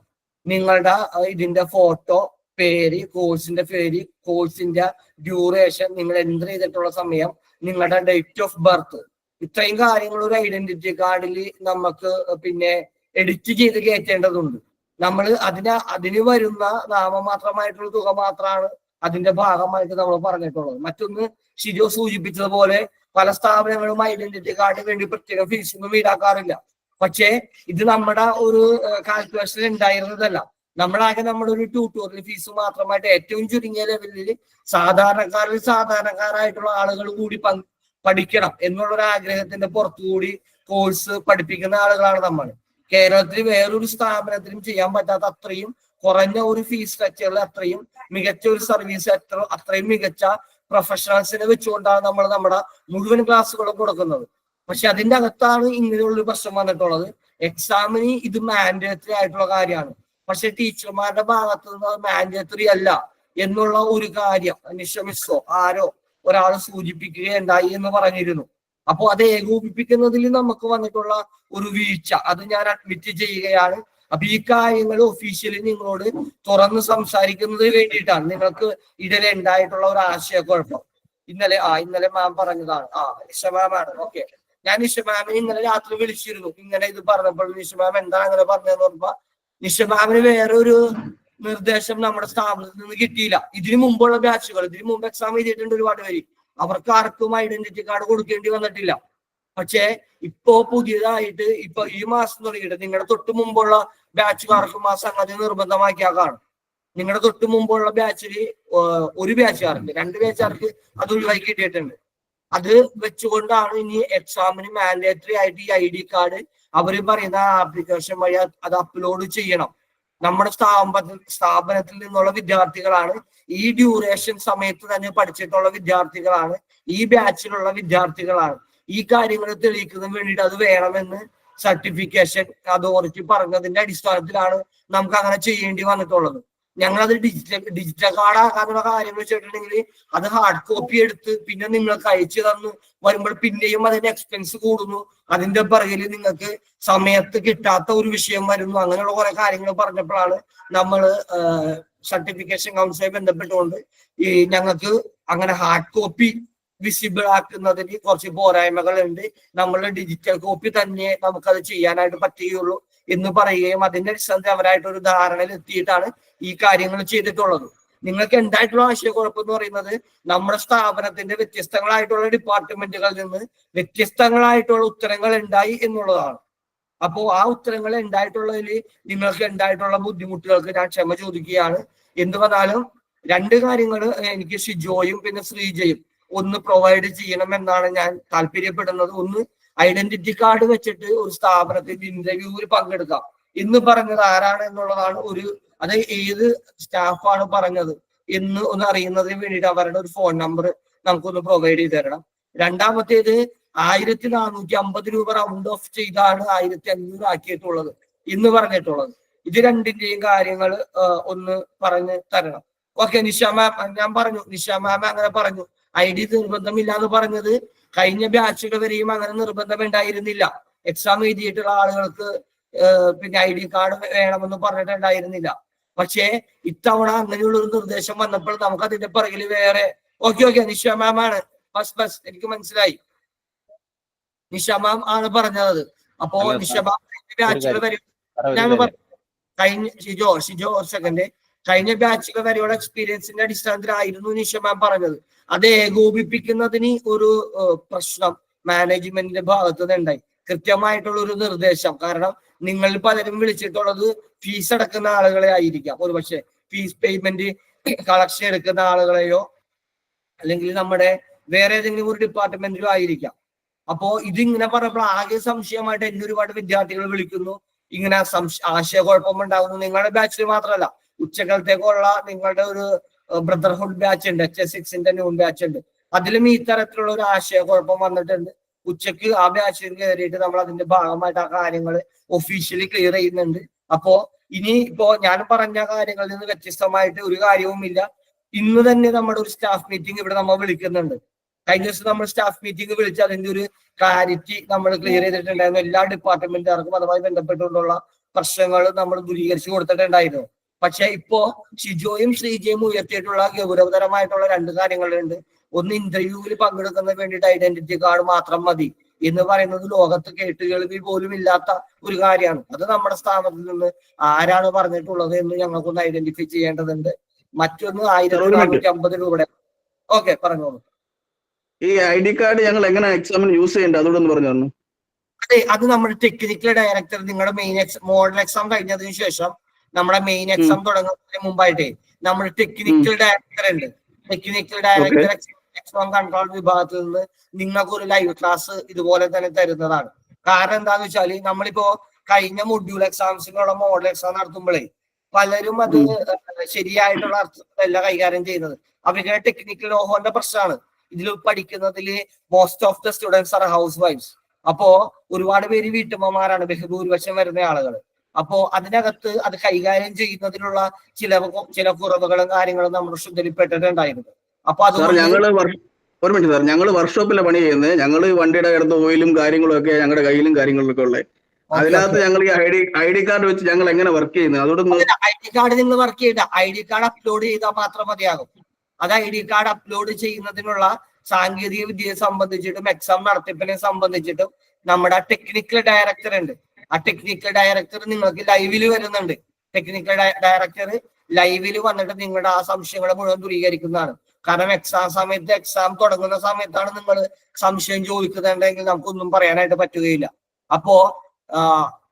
നിങ്ങളുടെ ഇതിന്റെ ഫോട്ടോ, പേര്, കോഴ്സിന്റെ പേര്, കോഴ്സിന്റെ ഡ്യൂറേഷൻ, നിങ്ങൾ എൻ്റർ ചെയ്തിട്ടുള്ള സമയം, നിങ്ങളുടെ ഡേറ്റ് ഓഫ് ബർത്ത്, ഇത്രയും കാര്യങ്ങൾ ഒരു ഐഡന്റിറ്റി കാർഡിൽ നമുക്ക് പിന്നെ എഡിറ്റ് ചെയ്ത് കയറ്റേണ്ടതുണ്ട്. നമ്മൾ അതിന് വരുന്ന നാമമാത്രമായിട്ടുള്ള തുക മാത്രമാണ് അതിന്റെ ഭാഗമായിട്ട് നമ്മൾ പറഞ്ഞിട്ടുള്ളത്. മറ്റൊന്ന് ഷിജോ സൂചിപ്പിച്ചതുപോലെ പല സ്ഥാപനങ്ങളും ഐഡന്റിറ്റി കാർഡിന് വേണ്ടി പ്രത്യേക ഫീസൊന്നും ഈടാക്കാറില്ല. പക്ഷേ ഇത് നമ്മുടെ ഒരു കാൽക്കുലേഷൻ ഉണ്ടായിരുന്നതല്ല. നമ്മളാകെ നമ്മുടെ ഒരു ട്യൂട്ടോറിയൽ ഫീസ് മാത്രമായിട്ട് ഏറ്റവും ചുരുങ്ങിയ ലെവലിൽ സാധാരണക്കാരായിട്ടുള്ള ആളുകൾ കൂടി പഠിക്കണം എന്നുള്ളൊരു ആഗ്രഹത്തിന്റെ പുറത്തുകൂടി കോഴ്സ് പഠിപ്പിക്കുന്ന ആളുകളാണ് നമ്മൾ. കേരളത്തിൽ വേറൊരു സ്ഥാപനത്തിനും ചെയ്യാൻ പറ്റാത്ത അത്രയും കുറഞ്ഞ ഒരു ഫീസ് സ്ട്രക്ചറിൽ അത്രയും മികച്ച ഒരു സർവീസ്, അത്രയും മികച്ച പ്രൊഫഷണൽസിനെ വെച്ചുകൊണ്ടാണ് നമ്മൾ നമ്മുടെ മുഴുവൻ ക്ലാസ്സുകളും കൊടുക്കുന്നത്. പക്ഷെ അതിന്റെ അകത്താണ് ഇങ്ങനെയുള്ളൊരു പ്രശ്നം വന്നിട്ടുള്ളത്. എക്സാമിന് ഇത് മാൻഡേറ്ററി ആയിട്ടുള്ള കാര്യമാണ്, പക്ഷെ ടീച്ചർമാരുടെ ഭാഗത്ത് നിന്ന് അത് മാൻഡേറ്ററി അല്ല എന്നുള്ള ഒരു കാര്യം നിഷമിസോ ആരോ ഒരാൾ സൂചിപ്പിക്കുകയുണ്ടായി എന്ന് പറഞ്ഞിരുന്നു. അപ്പോൾ അത് ഏകോപിപ്പിക്കുന്നതിൽ നമുക്ക് വന്നിട്ടുള്ള ഒരു വീഴ്ച അത് ഞാൻ അഡ്മിറ്റ് ചെയ്യുകയാണ്. അപ്പൊ ഈ കാര്യങ്ങൾ ഒഫീഷ്യലി നിങ്ങളോട് തുറന്ന് സംസാരിക്കുന്നതിന് വേണ്ടിയിട്ടാണ്. നിങ്ങൾക്ക് ഇതിൽ ഉണ്ടായിട്ടുള്ള ഒരു ആശയക്കുഴപ്പം ഇന്നലെ മാം പറഞ്ഞതാണ്. നിഷ മാമാണ്. ഓക്കെ, ഞാൻ നിഷ മാമിനെ ഇന്നലെ രാത്രി വിളിച്ചിരുന്നു ഇങ്ങനെ ഇത് പറഞ്ഞപ്പോൾ. നിഷ മാം എന്താണ് അങ്ങനെ പറഞ്ഞതെന്ന് പറഞ്ഞപ്പോ നിഷ മാമിന് വേറെ ഒരു നിർദ്ദേശം നമ്മുടെ സ്ഥാപനത്തിൽ നിന്ന് കിട്ടിയില്ല. ഇതിനു മുമ്പുള്ള ബാച്ചുകൾ, ഇതിനു മുമ്പ് എക്സാം എഴുതിയിട്ടുണ്ട് ഒരുപാട് പേര്, അവർക്ക് ആർക്കും ഐഡന്റിറ്റി കാർഡ് കൊടുക്കേണ്ടി വന്നിട്ടില്ല. പക്ഷേ ഇപ്പോ പുതിയതായിട്ട് ഇപ്പൊ ഈ മാസം തുടങ്ങിയിട്ട് നിങ്ങളുടെ തൊട്ട് മുമ്പുള്ള ബാച്ചുകാർക്കും ആ സംഗതി നിർബന്ധമാക്കിയാകാണ്. നിങ്ങളുടെ തൊട്ട് മുമ്പുള്ള ബാച്ചിൽ ഒരു ബാച്ചുകാർക്ക് 2 ബാച്ചുകാർക്ക് അത് ഒഴിവാക്കി കിട്ടിയിട്ടുണ്ട്. അത് വെച്ചുകൊണ്ടാണ് ഇനി എക്സാമിന് മാൻഡേറ്ററി ആയിട്ട് ഈ ID കാർഡ് അവര് പറയുന്ന ആപ്ലിക്കേഷൻ വഴി അത് അപ്ലോഡ് ചെയ്യണം. നമ്മുടെ സ്ഥാപനത്തിൽ നിന്നുള്ള വിദ്യാർത്ഥികളാണ്, ഈ ഡ്യൂറേഷൻ സമയത്ത് തന്നെ പഠിച്ചിട്ടുള്ള വിദ്യാർത്ഥികളാണ്, ഈ ബാച്ചിലുള്ള വിദ്യാർത്ഥികളാണ്. ഈ കാര്യങ്ങൾ തെളിയിക്കുന്നതിന് വേണ്ടിയിട്ട് അത് വേണമെന്ന് സർട്ടിഫിക്കേഷൻ അതോറിറ്റി പറഞ്ഞതിന്റെ അടിസ്ഥാനത്തിലാണ് നമുക്ക് അങ്ങനെ ചെയ്യേണ്ടി വന്നിട്ടുള്ളത്. ഞങ്ങളത് ഡിജിറ്റൽ കാർഡ് ആക്കാനുള്ള കാര്യം വെച്ചിട്ടുണ്ടെങ്കിൽ അത് ഹാർഡ് കോപ്പി എടുത്ത് പിന്നെ നിങ്ങൾക്ക് അയച്ചു തന്നു വരുമ്പോൾ പിന്നെയും അതിന്റെ എക്സ്പെൻസ് കൂടുന്നു. അതിന്റെ പിറകിൽ നിങ്ങൾക്ക് സമയത്ത് കിട്ടാത്ത ഒരു വിഷയം വരുന്നു. അങ്ങനെയുള്ള കുറെ കാര്യങ്ങൾ പറഞ്ഞപ്പോഴാണ് നമ്മൾ സർട്ടിഫിക്കേഷൻ കൗൺസിലുമായി ബന്ധപ്പെട്ടുകൊണ്ട് ഞങ്ങൾക്ക് അങ്ങനെ ഹാർഡ് കോപ്പി വിസിബിൾ ആക്കുന്നതിന് കുറച്ച് പോരായ്മകളുണ്ട്, നമ്മളുടെ ഡിജിറ്റൽ കോപ്പി തന്നെ നമുക്കത് ചെയ്യാനായിട്ട് പറ്റുകയുള്ളൂ എന്ന് പറയുകയും അതിന്റെ അടിസ്ഥാനത്തിൽ അവരായിട്ട് ഒരു ധാരണയിൽ എത്തിയിട്ടാണ് ഈ കാര്യങ്ങൾ ചെയ്തിട്ടുള്ളത്. നിങ്ങൾക്ക് എന്തായിട്ടുള്ള ആശയക്കുഴപ്പം എന്ന് പറയുന്നത് നമ്മുടെ സ്ഥാപനത്തിന്റെ വ്യത്യസ്തങ്ങളായിട്ടുള്ള ഡിപ്പാർട്ട്മെന്റുകളിൽ നിന്ന് വ്യത്യസ്തങ്ങളായിട്ടുള്ള ഉത്തരങ്ങൾ ഉണ്ടായി എന്നുള്ളതാണ്. അപ്പോ ആ ഉത്തരങ്ങൾ ഉണ്ടായിട്ടുള്ളതിൽ നിങ്ങൾക്ക് ഉണ്ടായിട്ടുള്ള ബുദ്ധിമുട്ടുകൾക്ക് ഞാൻ ക്ഷമ ചോദിക്കുകയാണ്. എന്ത് വന്നാലും 2 കാര്യങ്ങൾ എനിക്ക് ഷിജോയും പിന്നെ ശ്രീജയും ഒന്ന് പ്രൊവൈഡ് ചെയ്യണമെന്നാണ് ഞാൻ താല്പര്യപ്പെടുന്നത്. ഒന്ന്, ഐഡന്റിറ്റി കാർഡ് വെച്ചിട്ട് ഒരു സ്ഥാപനത്തിന്റെ ഇന്റർവ്യൂവിൽ പങ്കെടുക്കാം എന്ന് പറഞ്ഞത് ആരാണ് എന്നുള്ളതാണ് അത് ഏത് സ്റ്റാഫാണ് പറഞ്ഞത് എന്ന് ഒന്ന് അറിയുന്നതിന് വേണ്ടിയിട്ട് അവരുടെ ഒരു ഫോൺ നമ്പർ നമുക്കൊന്ന് പ്രൊവൈഡ് ചെയ്ത് തരണം. രണ്ടാമത്തേത് 1450 രൂപ റൗണ്ട് ഓഫ് ചെയ്താണ് 1500 ആക്കിയിട്ടുള്ളത് എന്ന് പറഞ്ഞിട്ടുള്ളത്. ഇത് രണ്ടിന്റെയും കാര്യങ്ങൾ ഒന്ന് പറഞ്ഞു തരണം. ഓക്കെ, നിഷ മാം ഞാൻ പറഞ്ഞു, നിഷ മാം അങ്ങനെ പറഞ്ഞു ID നിർബന്ധമില്ല എന്ന് പറഞ്ഞത് കഴിഞ്ഞ ബാച്ചുകൾ വരെയും അങ്ങനെ നിർബന്ധം ഉണ്ടായിരുന്നില്ല. എക്സാം എഴുതിയിട്ടുള്ള ആളുകൾക്ക് പിന്നെ ID കാർഡ് വേണമെന്ന് പറഞ്ഞിട്ടുണ്ടായിരുന്നില്ല. പക്ഷേ ഇത്തവണ അങ്ങനെയുള്ള ഒരു നിർദ്ദേശം വന്നപ്പോൾ നമുക്ക് അതിന്റെ പിറകിൽ വേറെ ഓക്കെ നിഷ മാം ആണ് ബസ് എനിക്ക് മനസ്സിലായി, നിഷ മാം ആണ് പറഞ്ഞത്. അപ്പോ നിഷ മാം ബാച്ചുകൾ വരെ ഞാൻ കഴിഞ്ഞ ഷിജോ സെക്കൻഡ് കഴിഞ്ഞ ബാച്ചുകൾ വരെയുള്ള എക്സ്പീരിയൻസിന്റെ അടിസ്ഥാനത്തിലായിരുന്നു നിഷ മാം പറഞ്ഞത്. അത് ഏകോപിപ്പിക്കുന്നതിന് ഒരു പ്രശ്നം മാനേജ്മെന്റിന്റെ ഭാഗത്ത് നിന്നുണ്ടായി. കൃത്യമായിട്ടുള്ള ഒരു നിർദ്ദേശം, കാരണം നിങ്ങൾ പലരും വിളിച്ചിട്ടുള്ളത് ഫീസ് അടക്കുന്ന ആളുകളെ ആയിരിക്കാം, ഒരുപക്ഷെ ഫീസ് പേയ്മെന്റ് കളക്ഷൻ എടുക്കുന്ന ആളുകളെയോ അല്ലെങ്കിൽ നമ്മുടെ വേറെ ഏതെങ്കിലും ഒരു ഡിപ്പാർട്ട്മെന്റിലോ ആയിരിക്കാം. അപ്പോ ഇതിങ്ങനെ പറഞ്ഞപ്പോൾ ആകെ സംശയമായിട്ട് എന്നെ ഒരുപാട് വിദ്യാർത്ഥികൾ വിളിക്കുന്നു, ഇങ്ങനെ ആശയക്കുഴപ്പം ഉണ്ടാകുന്നു. നിങ്ങളുടെ ബാച്ചിൽ മാത്രമല്ല, ഉച്ചക്കലത്തേക്കുള്ള നിങ്ങളുടെ ഒരു ബ്രദർഹുഡ് ബാച്ച് ഉണ്ട്, HS6ന്റെ ന്യൂൺ ബാച്ച് ഉണ്ട്, അതിലും ഈ തരത്തിലുള്ള ഒരു ആശയക്കുഴപ്പം വന്നിട്ടുണ്ട്. ഉച്ചക്ക് ആ ബാച്ചിൽ കയറിയിട്ട് നമ്മൾ അതിന്റെ ഭാഗമായിട്ട് ആ കാര്യങ്ങൾ ഒഫീഷ്യലി ക്ലിയർ ചെയ്യുന്നുണ്ട്. അപ്പോ ഇപ്പോ ഞാൻ പറഞ്ഞ കാര്യങ്ങളിൽ നിന്ന് വ്യത്യസ്തമായിട്ട് ഒരു കാര്യവുമില്ല. ഇന്ന് തന്നെ നമ്മുടെ ഒരു സ്റ്റാഫ് മീറ്റിംഗ് ഇവിടെ നമ്മൾ വിളിക്കുന്നുണ്ട്. കഴിഞ്ഞ ദിവസം നമ്മൾ സ്റ്റാഫ് മീറ്റിംഗ് വിളിച്ച് അതിന്റെ ഒരു ക്ലാരിറ്റി നമ്മൾ ക്ലിയർ ചെയ്തിട്ടുണ്ടായിരുന്നു. എല്ലാ ഡിപ്പാർട്ട്മെന്റുകാർക്കും അതുമായി ബന്ധപ്പെട്ടുകൊണ്ടുള്ള പ്രശ്നങ്ങൾ നമ്മൾ ദൂരീകരിച്ചു കൊടുത്തിട്ടുണ്ടായിരുന്നു. പക്ഷെ ഇപ്പോ ഷിജോയും ശ്രീജയും ഉയർത്തിയിട്ടുള്ള ഗൗരവതരമായിട്ടുള്ള 2 കാര്യങ്ങളുണ്ട്. ഒന്ന്, ഇന്റർവ്യൂവിൽ പങ്കെടുക്കുന്നതിന് വേണ്ടിയിട്ട് ഐഡന്റിറ്റി കാർഡ് മാത്രം മതി എന്ന് പറയുന്നത് ലോകത്ത് കേട്ടുകേൾവി പോലും ഇല്ലാത്ത ഒരു കാര്യമാണ്. അത് നമ്മുടെ സ്ഥാപനത്തിൽ നിന്ന് ആരാണ് പറഞ്ഞിട്ടുള്ളത് എന്ന് ഞങ്ങൾക്കൊന്ന് ഐഡന്റിഫൈ ചെയ്യേണ്ടതുണ്ട്. മറ്റൊന്ന് 1450 രൂപയുടെ. ഓക്കെ, പറഞ്ഞോളൂ. ഈ ID കാർഡ് ഞങ്ങൾ എങ്ങനെ എക്സാമിന് യൂസ് ചെയ്യേണ്ടത് അതോടൊന്ന് പറഞ്ഞു തന്നു. അതെ, അത് നമ്മുടെ ടെക്നിക്കൽ ഡയറക്ടർ നിങ്ങളുടെ മെയിൻ മോഡൽ എക്സാം കഴിഞ്ഞതിന് ശേഷം നമ്മുടെ മെയിൻ എക്സാം തുടങ്ങുന്നതിന് മുമ്പായിട്ടേ നമ്മുടെ ടെക്നിക്കൽ ഡയറക്ടർ ഉണ്ട്. ടെക്നിക്കൽ ഡയറക്ടർ എക്സാം കൺട്രോൾ വിഭാഗത്തിൽ നിന്ന് നിങ്ങൾക്ക് ഒരു ലൈവ് ക്ലാസ് ഇതുപോലെ തന്നെ തരുന്നതാണ്. കാരണം എന്താന്ന് വെച്ചാല് നമ്മളിപ്പോ കഴിഞ്ഞ മൊഡ്യൂൾ എക്സാംസിനുള്ള മോഡൽ എക്സാം നടത്തുമ്പോഴേ പലരും അത് ശരിയായിട്ടുള്ള അർത്ഥത്തിലല്ല കൈകാര്യം ചെയ്യുന്നത്. അവരുടെ ടെക്നിക്കൽ നോഹോന്റെ പ്രശ്നമാണ്. ഇതിൽ പഠിക്കുന്നതില് most of the students are ഹൗസ് വൈഫ്സ്. അപ്പോ ഒരുപാട് പേര് വീട്ടമ്മമാരാണ് ബഹുഭൂരിപക്ഷം വരുന്ന ആളുകൾ. അപ്പോ അതിനകത്ത് അത് കൈകാര്യം ചെയ്യുന്നതിനുള്ള ചില കുറവുകളും കാര്യങ്ങളും നമ്മുടെ ശ്രദ്ധയിൽപ്പെട്ടിട്ടുണ്ടായിരുന്നു. അപ്പൊ അത് ഒരു മിനിറ്റ് സാർ, ഞങ്ങൾ വർക്ക്ഷോപ്പിലെ പണി ചെയ്യുന്നത്. ഞങ്ങള് വണ്ടിയുടെ കിടന്ന് ഓയിലും കാര്യങ്ങളും ഒക്കെ ഞങ്ങളുടെ കയ്യിലും കാര്യങ്ങളിലൊക്കെ ഉള്ളത്. അതിനകത്ത് ഞങ്ങൾ ഈ ഐ ഡി കാർഡ് വെച്ച് ഞങ്ങൾ എങ്ങനെ വർക്ക് ചെയ്യുന്നത്? അതോടൊന്നും ഐ ഡി കാർഡ് നിങ്ങൾ വർക്ക് ചെയ്ത ഐ ഡി കാർഡ് അപ്ലോഡ് ചെയ്താൽ മാത്രം മതിയാകും. അത് ഐ ഡി കാർഡ് അപ്ലോഡ് ചെയ്യുന്നതിനുള്ള സാങ്കേതിക വിദ്യയെ സംബന്ധിച്ചിട്ടും എക്സാം നടത്തിപ്പിനെ സംബന്ധിച്ചിട്ടും നമ്മുടെ ടെക്നിക്കൽ ഡയറക്ടർ ഉണ്ട്. ആ ടെക്നിക്കൽ ഡയറക്ടർ നിങ്ങൾക്ക് ലൈവില് വരുന്നുണ്ട്. ടെക്നിക്കൽ ഡയറക്ടർ ലൈവില് വന്നിട്ട് നിങ്ങളുടെ ആ സംശയങ്ങളെ മുഴുവൻ ദൂരീകരിക്കുന്നതാണ്. കാരണം എക്സാം സമയത്ത്, എക്സാം തുടങ്ങുന്ന സമയത്താണ് നിങ്ങൾ സംശയം ചോദിക്കുന്നുണ്ടെങ്കിൽ നമുക്കൊന്നും പറയാനായിട്ട് പറ്റുകയില്ല. അപ്പോ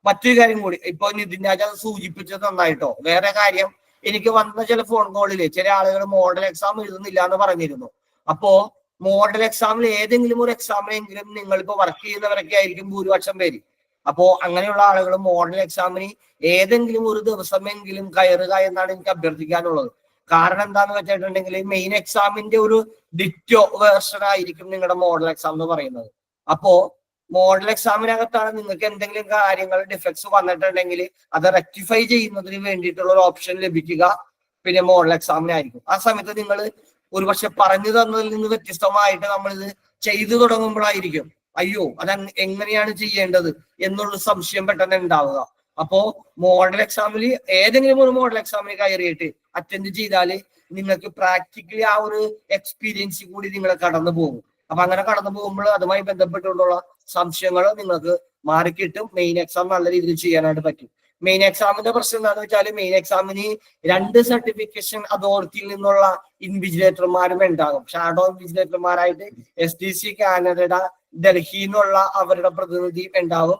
മറ്റൊരു കാര്യം കൂടി, ഇപ്പൊ നിതിൻ രാജ സൂചിപ്പിച്ചത് നന്നായിട്ടോ. വേറെ കാര്യം, എനിക്ക് വന്ന ചില ഫോൺ കോളില് ചില ആളുകൾ മോഡൽ എക്സാം എഴുതുന്നില്ല എന്ന് പറഞ്ഞിരുന്നു. അപ്പോ മോഡൽ എക്സാമിൽ ഏതെങ്കിലും ഒരു എക്സാമിനെങ്കിലും നിങ്ങളിപ്പോ വർക്ക് ചെയ്യുന്നവരൊക്കെ ആയിരിക്കും ഭൂരിപക്ഷം പേര്. അപ്പോ അങ്ങനെയുള്ള ആളുകൾ മോഡൽ എക്സാമിന് ഏതെങ്കിലും ഒരു ദിവസമെങ്കിലും കയറുക എന്നാണ് എനിക്ക് അഭ്യർത്ഥിക്കാനുള്ളത്. കാരണം എന്താന്ന് വെച്ചിട്ടുണ്ടെങ്കിൽ മെയിൻ എക്സാമിന്റെ ഒരു ഡിറ്റോ വേർഷൻ ആയിരിക്കും നിങ്ങളുടെ മോഡൽ എക്സാം എന്ന് പറയുന്നത്. അപ്പോ മോഡൽ എക്സാമിനകത്താണ് നിങ്ങൾക്ക് എന്തെങ്കിലും കാര്യങ്ങൾ ഡിഫക്ട്സ് വന്നിട്ടുണ്ടെങ്കിൽ അത് റെക്ടിഫൈ ചെയ്യുന്നതിന് വേണ്ടിയിട്ടുള്ള ഒരു ഓപ്ഷൻ ലഭിക്കുക പിന്നെ മോഡൽ എക്സാമിനായിരിക്കും. ആ സമയത്ത് നിങ്ങൾ ഒരുപക്ഷെ പറഞ്ഞു തന്നതിൽ നിന്ന് വ്യത്യസ്തമായിട്ട് നമ്മളിത് ചെയ്തു തുടങ്ങുമ്പോഴായിരിക്കും അയ്യോ അത് എങ്ങനെയാണ് ചെയ്യേണ്ടത് എന്നുള്ള സംശയം പെട്ടെന്ന് ഉണ്ടാവുക. അപ്പോ മോഡൽ എക്സാമിൽ ഏതെങ്കിലും ഒരു മോഡൽ എക്സാമിന് കയറിയിട്ട് അറ്റൻഡ് ചെയ്താല് നിങ്ങൾക്ക് പ്രാക്ടിക്കലി ആ ഒരു എക്സ്പീരിയൻസ് കൂടി നിങ്ങൾ കടന്നു പോകും. അപ്പൊ അങ്ങനെ കടന്നു പോകുമ്പോൾ അതുമായി ബന്ധപ്പെട്ടുള്ള സംശയങ്ങൾ നിങ്ങൾക്ക് മാറിക്കിട്ടും. മെയിൻ എക്സാം നല്ല രീതിയിൽ ചെയ്യാനായിട്ട് പറ്റും. മെയിൻ എക്സാമിന്റെ പ്രശ്നം എന്താണെന്ന് വെച്ചാൽ മെയിൻ എക്സാമിന് 2 സർട്ടിഫിക്കേഷൻ അതോറിറ്റിയിൽ നിന്നുള്ള ഇൻവിജിലേറ്റർമാരും ഉണ്ടാകും. ഷാഡോ ഇൻവിജിലേറ്റർമാരായിട്ട് SDC കാനഡ, ഡൽഹിയിൽ നിന്നുള്ള അവരുടെ പ്രതിനിധിയും ഉണ്ടാവും.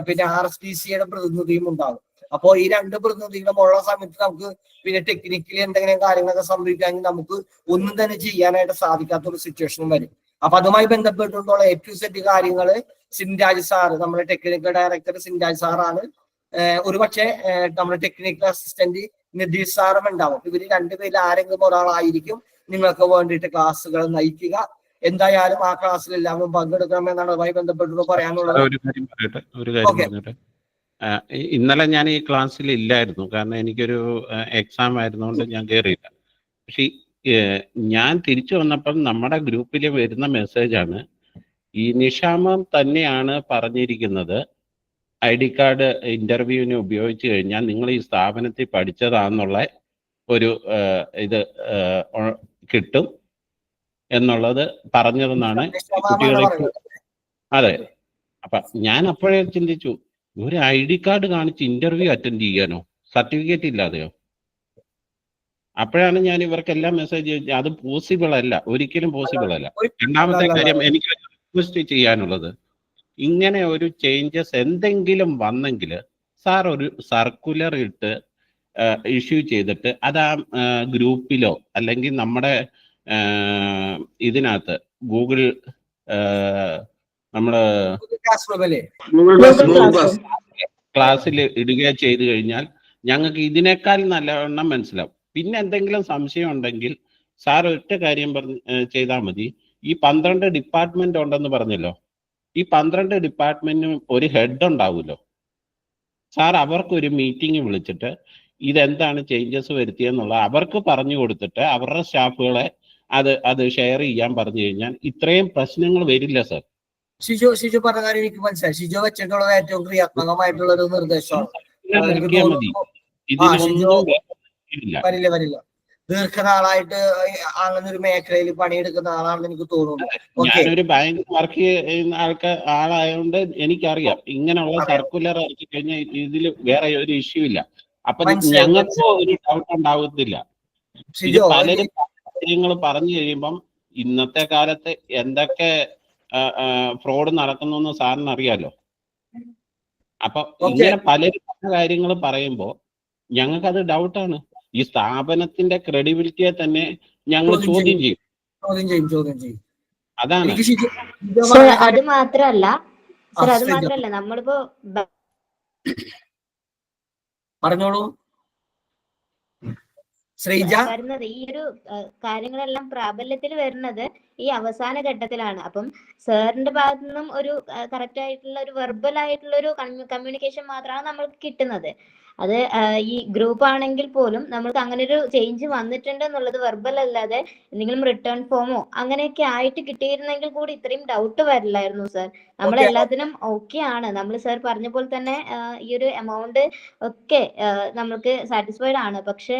പിന്നെ RSDCയുടെ പ്രതിനിധിയും ഉണ്ടാകും. അപ്പോ ഈ 2 പ്രതിനിധികളും ഉള്ള സമയത്ത് നമുക്ക് പിന്നെ ടെക്നിക്കലി എന്തെങ്കിലും കാര്യങ്ങളൊക്കെ സംഭവിക്കുകയാണെങ്കിൽ നമുക്ക് ഒന്നും തന്നെ ചെയ്യാനായിട്ട് സാധിക്കാത്ത ഒരു സിറ്റുവേഷനും വരും. അപ്പൊ അതുമായി ബന്ധപ്പെട്ടുള്ള A to Z കാര്യങ്ങള് സിൻരാജ് സാറ്, നമ്മുടെ ടെക്നിക്കൽ ഡയറക്ടർ സിൻരാജ് സാറാണ്. ഒരുപക്ഷെ നമ്മുടെ ടെക്നിക്കൽ അസിസ്റ്റന്റ് നിതീഷ് സാറും ഉണ്ടാവും. ഇവര് 2 പേരിൽ ആരെങ്കിലും ഒരാളായിരിക്കും നിങ്ങൾക്ക് വേണ്ടിയിട്ട് ക്ലാസ്സുകൾ നയിക്കുക. എന്തായാലും ആ ക്ലാസ്സിൽ എല്ലാവരും പങ്കെടുക്കണമെന്നാണ് അതുമായി ബന്ധപ്പെട്ട് പറയാനുള്ളത്. ഒരു കാര്യം പറഞ്ഞിട്ട്, ഇന്നലെ ഞാൻ ഈ ക്ലാസ്സിൽ ഇല്ലായിരുന്നു. കാരണം എനിക്കൊരു എക്സാം ആയിരുന്നുകൊണ്ട് ഞാൻ കയറിയില്ല. പക്ഷെ ഞാൻ തിരിച്ചു വന്നപ്പം നമ്മുടെ ഗ്രൂപ്പിൽ വരുന്ന മെസ്സേജാണ്, ഈ നിഷാമം തന്നെയാണ് പറഞ്ഞിരിക്കുന്നത് ID കാർഡ് ഇന്റർവ്യൂവിന് ഉപയോഗിച്ച് കഴിഞ്ഞാൽ നിങ്ങൾ ഈ സ്ഥാപനത്തിൽ പഠിച്ചതാന്നുള്ള ഒരു ഇത് കിട്ടും എന്നുള്ളത് പറഞ്ഞതെന്നാണ് കുട്ടികളെ. അതെ, അപ്പൊ ഞാൻ അപ്പോഴേ ചിന്തിച്ചു, ഒരു ID കാർഡ് കാണിച്ച് ഇന്റർവ്യൂ അറ്റൻഡ് ചെയ്യാനോ, സർട്ടിഫിക്കറ്റ് ഇല്ലാതെയോ? അപ്പോഴാണ് ഞാൻ ഇവർക്കെല്ലാം മെസ്സേജ്, അത് പോസിബിൾ അല്ല, ഒരിക്കലും പോസിബിൾ അല്ല. രണ്ടാമത്തെ കാര്യം എനിക്ക് റിക്വസ്റ്റ് ചെയ്യാനുള്ളത്, ഇങ്ങനെ ഒരു ചേഞ്ചസ് എന്തെങ്കിലും വന്നെങ്കിൽ സാർ ഒരു സർക്കുലർ ഇട്ട് ഇഷ്യൂ ചെയ്തിട്ട് അത് ആ ഗ്രൂപ്പിലോ അല്ലെങ്കിൽ നമ്മുടെ ഇതിനകത്ത് ഗൂഗിൾ നമ്മള് ക്ലാസ്സിൽ ഇടുകയോ ചെയ്തു കഴിഞ്ഞാൽ ഞങ്ങൾക്ക് ഇതിനേക്കാൾ നല്ലവണ്ണം മനസ്സിലാവും. പിന്നെ എന്തെങ്കിലും സംശയം ഉണ്ടെങ്കിൽ സാർ ഒറ്റ കാര്യം ചെയ്താൽ മതി. ഈ 12 ഡിപ്പാർട്ട്മെന്റ് ഉണ്ടെന്ന് പറഞ്ഞല്ലോ, ഈ 12 ഡിപ്പാർട്ട്മെന്റിനും ഒരു ഹെഡ് ഉണ്ടാവുമല്ലോ സാർ. അവർക്കൊരു മീറ്റിംഗ് വിളിച്ചിട്ട് ഇതെന്താണ് ചേഞ്ചസ് വരുത്തിയെന്നുള്ള അവർക്ക് പറഞ്ഞു കൊടുത്തിട്ട് അവരുടെ സ്റ്റാഫുകളെ അത് ഷെയർ ചെയ്യാൻ പറഞ്ഞു കഴിഞ്ഞാൽ ഇത്രയും പ്രശ്നങ്ങൾ വരില്ല സാർ. ഷിജു പറഞ്ഞ കാര്യം എനിക്ക് മനസ്സിലായി. ഷിജു വെച്ചിട്ടുള്ളത് ഏറ്റവും ക്രിയാത്മകമായിട്ടുള്ള ഒരു നിർദ്ദേശമാണ്. വരില്ല. ദീർഘനാളായിട്ട് അങ്ങനെ ഒരു മേഖലയിൽ പണിയെടുക്കുന്ന ആളാണെന്ന് എനിക്ക് തോന്നുന്നു. ഞാനൊരു ബാങ്ക് വർക്ക് ചെയ്യുന്ന ആളായതുകൊണ്ട് എനിക്കറിയാം ഇങ്ങനെയുള്ള സർക്കുലർ ഇറക്കി കഴിഞ്ഞാൽ ഇതിൽ വേറെ ഒരു ഇഷ്യൂ ഇല്ല. അപ്പൊ ഞങ്ങൾക്ക് ഒരു ഡൗട്ട് ഉണ്ടാവത്തില്ല. പലരും കാര്യങ്ങൾ പറഞ്ഞു കഴിയുമ്പം ഇന്നത്തെ കാലത്ത് എന്തൊക്കെ ഫ്രോഡ് നടക്കുന്നു സാറിന് അറിയാലോ. അപ്പൊ ഇങ്ങനെ പലരും പല കാര്യങ്ങൾ പറയുമ്പോ ഞങ്ങൾക്കത് ഡൗട്ടാണ്. ഈ സ്ഥാപനത്തിന്റെ ക്രെഡിബിലിറ്റിയെ തന്നെ ഞങ്ങൾ ചോദ്യം ചെയ്യും. അതാണ്. അത് മാത്രമല്ല, സർ അത് മാത്രല്ല നമ്മളിപ്പോ പറഞ്ഞോളൂ ശ്രീജ. വരുന്നത് ഈ ഒരു കാര്യങ്ങളെല്ലാം പ്രാബല്യത്തിൽ വരുന്നത് ഈ അവസാന ഘട്ടത്തിലാണ്. അപ്പം സാറിന്റെ ഭാഗത്തു നിന്നും ഒരു കറക്റ്റ് ആയിട്ടുള്ള ഒരു വെർബൽ ആയിട്ടുള്ള ഒരു കമ്മ്യൂണിക്കേഷൻ മാത്രമാണ് നമ്മൾക്ക് കിട്ടുന്നത്. അത് ഈ ഗ്രൂപ്പ് ആണെങ്കിൽ പോലും നമ്മൾക്ക് അങ്ങനെ ഒരു ചേഞ്ച് വന്നിട്ടുണ്ട് എന്നുള്ളത് വെർബൽ അല്ലാതെ എന്തെങ്കിലും റിട്ടേൺ ഫോമോ അങ്ങനെയൊക്കെ ആയിട്ട് കിട്ടിയിരുന്നെങ്കിൽ കൂടി ഇത്രയും ഡൗട്ട് വരില്ലായിരുന്നു സർ. നമ്മൾ എല്ലാത്തിനും ഓക്കെ ആണ്. നമ്മൾ സർ പറഞ്ഞ പോലെ തന്നെ ഈ ഒരു എമൗണ്ട് ഒക്കെ നമ്മൾക്ക് സാറ്റിസ്ഫൈഡ് ആണ്. പക്ഷെ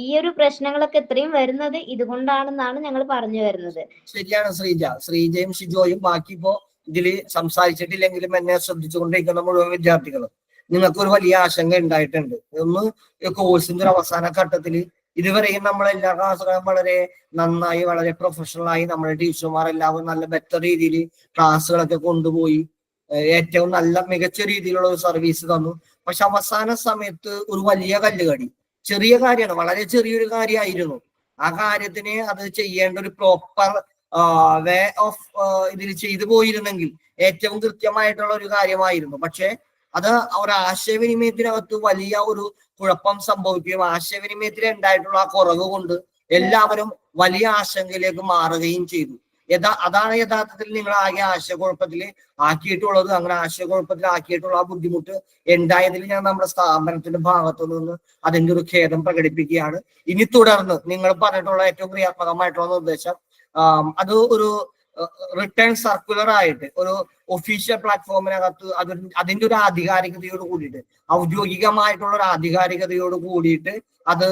ഈ ഒരു പ്രശ്നങ്ങളൊക്കെ ഇത്രയും വരുന്നത് ഇതുകൊണ്ടാണെന്നാണ് ഞങ്ങൾ പറഞ്ഞു വരുന്നത്. ശരിയാണ് ശ്രീജ. ശ്രീജയും ഷിജോയും ബാക്കി ഇപ്പോ ഇതില് സംസാരിച്ചിട്ടില്ലെങ്കിലും എന്നെ ശ്രദ്ധിച്ചുകൊണ്ടിരിക്കുന്ന മുഴുവൻ വിദ്യാർത്ഥികളും നിങ്ങൾക്കൊരു വലിയ ആശങ്ക ഉണ്ടായിട്ടുണ്ട്. ഒന്ന്, കോഴ്സിന്റെ ഒരു അവസാന ഘട്ടത്തിൽ ഇതുവരെയും നമ്മളെല്ലാ ക്ലാസ്സുകളും വളരെ നന്നായി വളരെ പ്രൊഫഷണലായി നമ്മുടെ ടീച്ചർമാർ എല്ലാവരും നല്ല ബെറ്റർ രീതിയിൽ ക്ലാസ്സുകളൊക്കെ കൊണ്ടുപോയി ഏറ്റവും നല്ല മികച്ച രീതിയിലുള്ള ഒരു സർവീസ് തന്നു. പക്ഷെ അവസാന സമയത്ത് ഒരു വലിയ കല്ലുകടി, ചെറിയ കാര്യമാണ്, വളരെ ചെറിയൊരു കാര്യമായിരുന്നു. ആ കാര്യത്തിന് അത് ചെയ്യേണ്ട ഒരു പ്രോപ്പർ വേ ഓഫ് ഇതിൽ ചെയ്തു പോയിരുന്നെങ്കിൽ ഏറ്റവും കൃത്യമായിട്ടുള്ള ഒരു കാര്യമായിരുന്നു. പക്ഷെ അത് ഒരു ആശയവിനിമയത്തിനകത്ത് വലിയ ഒരു കുഴപ്പം സംഭവിക്കുകയും ആശയവിനിമയത്തിൽ ഉണ്ടായിട്ടുള്ള ആ കുറവ് കൊണ്ട് എല്ലാവരും വലിയ ആശങ്കയിലേക്ക് മാറുകയും ചെയ്തു. അതാണ് യഥാർത്ഥത്തിൽ നിങ്ങൾ ആകെ ആശയക്കുഴപ്പത്തിൽ ആക്കിയിട്ടുള്ളത്. അങ്ങനെ ആശയക്കുഴപ്പത്തിൽ ആക്കിയിട്ടുള്ള ആ ബുദ്ധിമുട്ട് ഉണ്ടായതിൽ ഞാൻ നമ്മുടെ സ്ഥാപനത്തിന്റെ ഭാഗത്തു നിന്ന് അതിന്റെ ഒരു ഖേദം പ്രകടിപ്പിക്കുകയാണ്. ഇനി തുടർന്ന് നിങ്ങൾ പറഞ്ഞിട്ടുള്ള ഏറ്റവും ക്രിയാത്മകമായിട്ടുള്ള നിർദ്ദേശം അത് ഒരു റിട്ടേൺ സർക്കുലർ ആയിട്ട് ഒരു ഒഫീഷ്യൽ പ്ലാറ്റ്ഫോമിനകത്ത് അതിന്റെ ഒരു ആധികാരികതയോട് കൂടിയിട്ട് ഔദ്യോഗികമായിട്ടുള്ള ഒരു ആധികാരികതയോട് കൂടിയിട്ട് അത്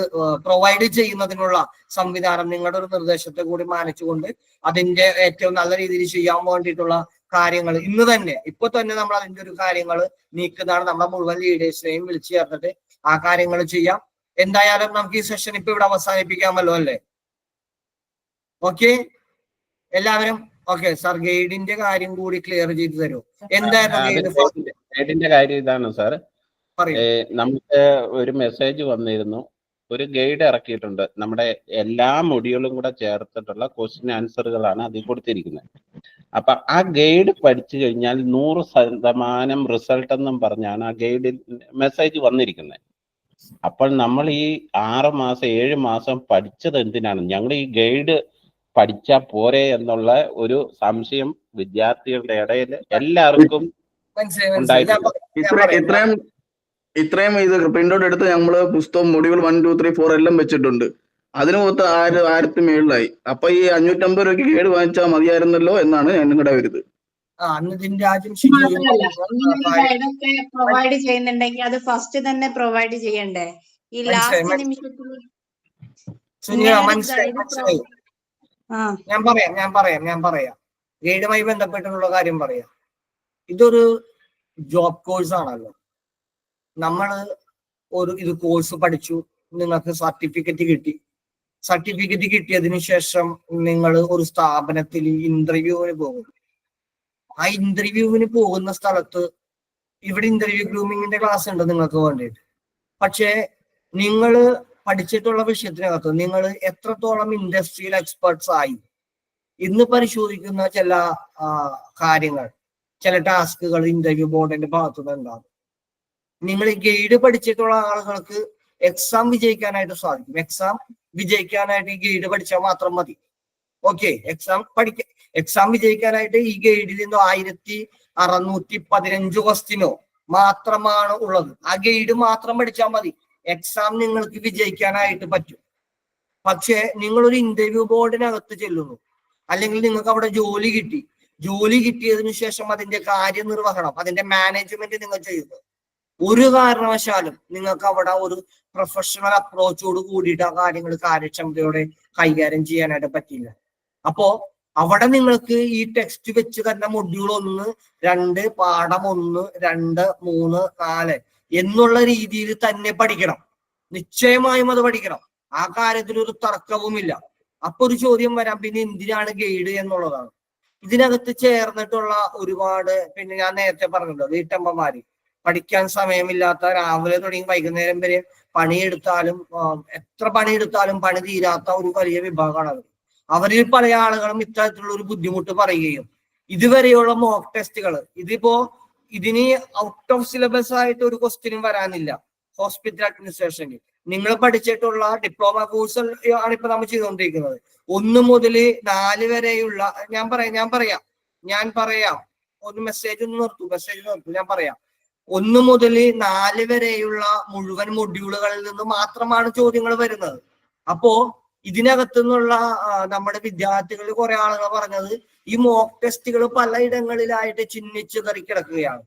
പ്രൊവൈഡ് ചെയ്യുന്നതിനുള്ള സംവിധാനം നിങ്ങളുടെ ഒരു നിർദ്ദേശത്തെ കൂടി മാനിച്ചുകൊണ്ട് അതിന്റെ ഏറ്റവും നല്ല രീതിയിൽ ചെയ്യാൻ വേണ്ടിയിട്ടുള്ള കാര്യങ്ങൾ ഇന്ന് തന്നെ ഇപ്പൊ തന്നെ നമ്മൾ അതിന്റെ ഒരു കാര്യങ്ങൾ നീക്കുന്നതാണ്. നമ്മുടെ മുഴുവൻ ലീഡേഴ്സിനെയും വിളിച്ചു ചേർത്തിട്ട് ആ കാര്യങ്ങൾ ചെയ്യാം. എന്തായാലും നമുക്ക് ഈ സെഷൻ ഇപ്പൊ ഇവിടെ അവസാനിപ്പിക്കാമല്ലോ അല്ലേ? ഓക്കെ എല്ലാവരും ഓക്കെ. സാർ ഗൈഡിന്റെ കാര്യം കൂടി ക്ലിയർ ചെയ്ത് തരുമോ? എന്തായിരുന്നു ഗൈഡിന്റെ കാര്യം? ഇതാണ് സാർ, നമുക്ക് ഒരു മെസ്സേജ് വന്നിരുന്നു, ഒരു ഗൈഡ് ഇറക്കിയിട്ടുണ്ട്. നമ്മുടെ എല്ലാ മൊഡ്യൂളും കൂടെ ചേർത്തിട്ടുള്ള ക്വസ്റ്റ്യൻ ആൻസറുകളാണ് അതിൽ കൊടുത്തിരിക്കുന്നത്. അപ്പൊ ആ ഗൈഡ് പഠിച്ചു കഴിഞ്ഞാൽ 100% റിസൾട്ട് എന്നും പറഞ്ഞാണ് ആ ഗൈഡിൽ മെസ്സേജ് വന്നിരിക്കുന്നത്. അപ്പോൾ നമ്മൾ ഈ 6 മാസം 7 മാസം പഠിച്ചത് എന്തിനാണ്? ഞങ്ങൾ ഈ ഗൈഡ് പഠിച്ചാ പോരെ എന്നുള്ള ഒരു സംശയം വിദ്യാർത്ഥികളുടെ ഇടയിൽ എല്ലാവർക്കും ഇത്രയും ഇത് പ്രിന്റ് ഔട്ട് എടുത്ത് നമ്മള് പുസ്തകം മൊഡ്യൂൾ 1, 2, 3, 4 എല്ലാം വെച്ചിട്ടുണ്ട്. അതിന് മൊത്തം 1000 മേളിലായി. അപ്പൊ ഈ 550 രൂപയ്ക്ക് ഗൈഡ് വാങ്ങിച്ചാൽ മതിയായിരുന്നല്ലോ എന്നാണ് നിങ്ങളുടെ ഒരു ഇത്. പ്രൊവൈഡ് ചെയ്യുന്നുണ്ടെങ്കിൽ അത് ഫസ്റ്റ് തന്നെ പ്രൊവൈഡ് ചെയ്യണ്ടേ? ഈ ലാസ്റ്റ് നിമിഷത്തിൽ ഞാൻ പറയാം ഗൈഡുമായി ബന്ധപ്പെട്ടുള്ള കാര്യം പറയാം. ഇതൊരു ജോബ് കോഴ്സ് ആണല്ലോ. നമ്മള് ഇത് കോഴ്സ് പഠിച്ചു, നിങ്ങൾക്ക് സർട്ടിഫിക്കറ്റ് കിട്ടി. സർട്ടിഫിക്കറ്റ് കിട്ടിയതിനു ശേഷം നിങ്ങൾ ഒരു സ്ഥാപനത്തിൽ ഇന്റർവ്യൂവിന് പോകും. ആ ഇന്റർവ്യൂവിന് പോകുന്ന സ്ഥലത്ത് ഇവിടെ ഇന്റർവ്യൂ ഗ്രൂമിങ്ങിന്റെ ക്ലാസ് ഉണ്ട് നിങ്ങൾക്ക് വേണ്ടിയിട്ട്. പക്ഷേ നിങ്ങൾ പഠിച്ചിട്ടുള്ള വിഷയത്തിനകത്ത് നിങ്ങൾ എത്രത്തോളം ഇൻഡസ്ട്രിയൽ എക്സ്പെർട്സ് ആയി ഇന്ന് പരിശോധിക്കുന്ന ചില കാര്യങ്ങൾ, ചില ടാസ്കുകൾ ഇന്റർവ്യൂ ബോർഡിന്റെ ഭാഗത്തുനിന്ന് ഉണ്ടാകും. നിങ്ങൾ ഈ ഗൈഡ് പഠിച്ചിട്ടുള്ള ആളുകൾക്ക് എക്സാം വിജയിക്കാനായിട്ട് സാധിക്കും. എക്സാം വിജയിക്കാനായിട്ട് ഈ ഗൈഡ് പഠിച്ചാൽ മാത്രം മതി. ഓക്കെ, എക്സാം വിജയിക്കാനായിട്ട് ഈ ഗൈഡിൽ നിന്ന് 1615 ക്വസ്റ്റ്യനോ മാത്രമാണ് ഉള്ളത്. ആ ഗൈഡ് മാത്രം പഠിച്ചാൽ മതി. എക്സാം നിങ്ങൾക്ക് വിജയിക്കാനായിട്ട് പറ്റും. പക്ഷേ നിങ്ങളൊരു ഇന്റർവ്യൂ ബോർഡിനകത്ത് ചെല്ലുന്നു, അല്ലെങ്കിൽ നിങ്ങൾക്ക് അവിടെ ജോലി കിട്ടിയതിനു ശേഷം അതിന്റെ കാര്യനിർവഹണം, അതിന്റെ മാനേജ്മെന്റ് നിങ്ങൾ ചെയ്യുന്നു. ഒരു കാരണവശാലും നിങ്ങൾക്ക് അവിടെ ഒരു പ്രൊഫഷണൽ അപ്രോച്ചോട് കൂടിയിട്ട് ആ കാര്യങ്ങൾ കാര്യക്ഷമതയോടെ കൈകാര്യം ചെയ്യാനായിട്ട് പറ്റില്ല. അപ്പോ അവിടെ നിങ്ങൾക്ക് ഈ ടെക്സ്റ്റ് വെച്ച് തന്നെ മൊഡ്യൂൾ 1, 2, പാഠം 1, 2, 3, 4 എന്നുള്ള രീതിയിൽ തന്നെ പഠിക്കണം. നിശ്ചയമായും അത് പഠിക്കണം. ആ കാര്യത്തിൽ ഒരു തർക്കവുമില്ല. അപ്പൊ ഒരു ചോദ്യം വരാം, പിന്നെ എന്തിനാണ് ഗൈഡ് എന്നുള്ളതാണ്. ഇതിനകത്ത് ചേർന്നിട്ടുള്ള ഒരുപാട്, പിന്നെ ഞാൻ നേരത്തെ പറഞ്ഞല്ലോ, വീട്ടമ്മമാര് പഠിക്കാൻ സമയമില്ലാത്ത, രാവിലെ തുടങ്ങി വൈകുന്നേരം വരെ പണിയെടുത്താലും എത്ര പണിയെടുത്താലും പണി തീരാത്ത ഒരു വലിയ വിഭാഗമാണ് അവർ. അവരിൽ പല ആളുകളും ഇത്തരത്തിലുള്ള ഒരു ബുദ്ധിമുട്ട് പറയുകയും ഇതുവരെയുള്ള മോക്ക് ടെസ്റ്റുകൾ. ഇതിപ്പോ ഇതിന് ഔട്ട് ഓഫ് സിലബസ് ആയിട്ട് ഒരു ക്വസ്റ്റ്യനും വരാനില്ല. ഹോസ്പിറ്റൽ അഡ്മിനിസ്ട്രേഷനിൽ നിങ്ങൾ പഠിച്ചിട്ടുള്ള ഡിപ്ലോമ കോഴ്സ് ആണ് ഇപ്പൊ നമ്മൾ ചെയ്തുകൊണ്ടിരിക്കുന്നത്. 1 മുതൽ 4 വരെയുള്ള ഞാൻ പറയാം ഒന്ന് മെസ്സേജ് നിർത്തൂ. ഞാൻ പറയാം 1 മുതൽ 4 വരെയുള്ള മുഴുവൻ മൊഡ്യൂളുകളിൽ നിന്ന് മാത്രമാണ് ചോദ്യങ്ങൾ വരുന്നത്. അപ്പോ ഇതിനകത്തു നിന്നുള്ള നമ്മുടെ വിദ്യാർത്ഥികൾ കുറെ ആളുകൾ പറഞ്ഞത് ഈ മോക്ക് ടെസ്റ്റുകൾ പലയിടങ്ങളിലായിട്ട് ചിഹ്നിച്ച് തെറിക്കിടക്കുകയാണ്.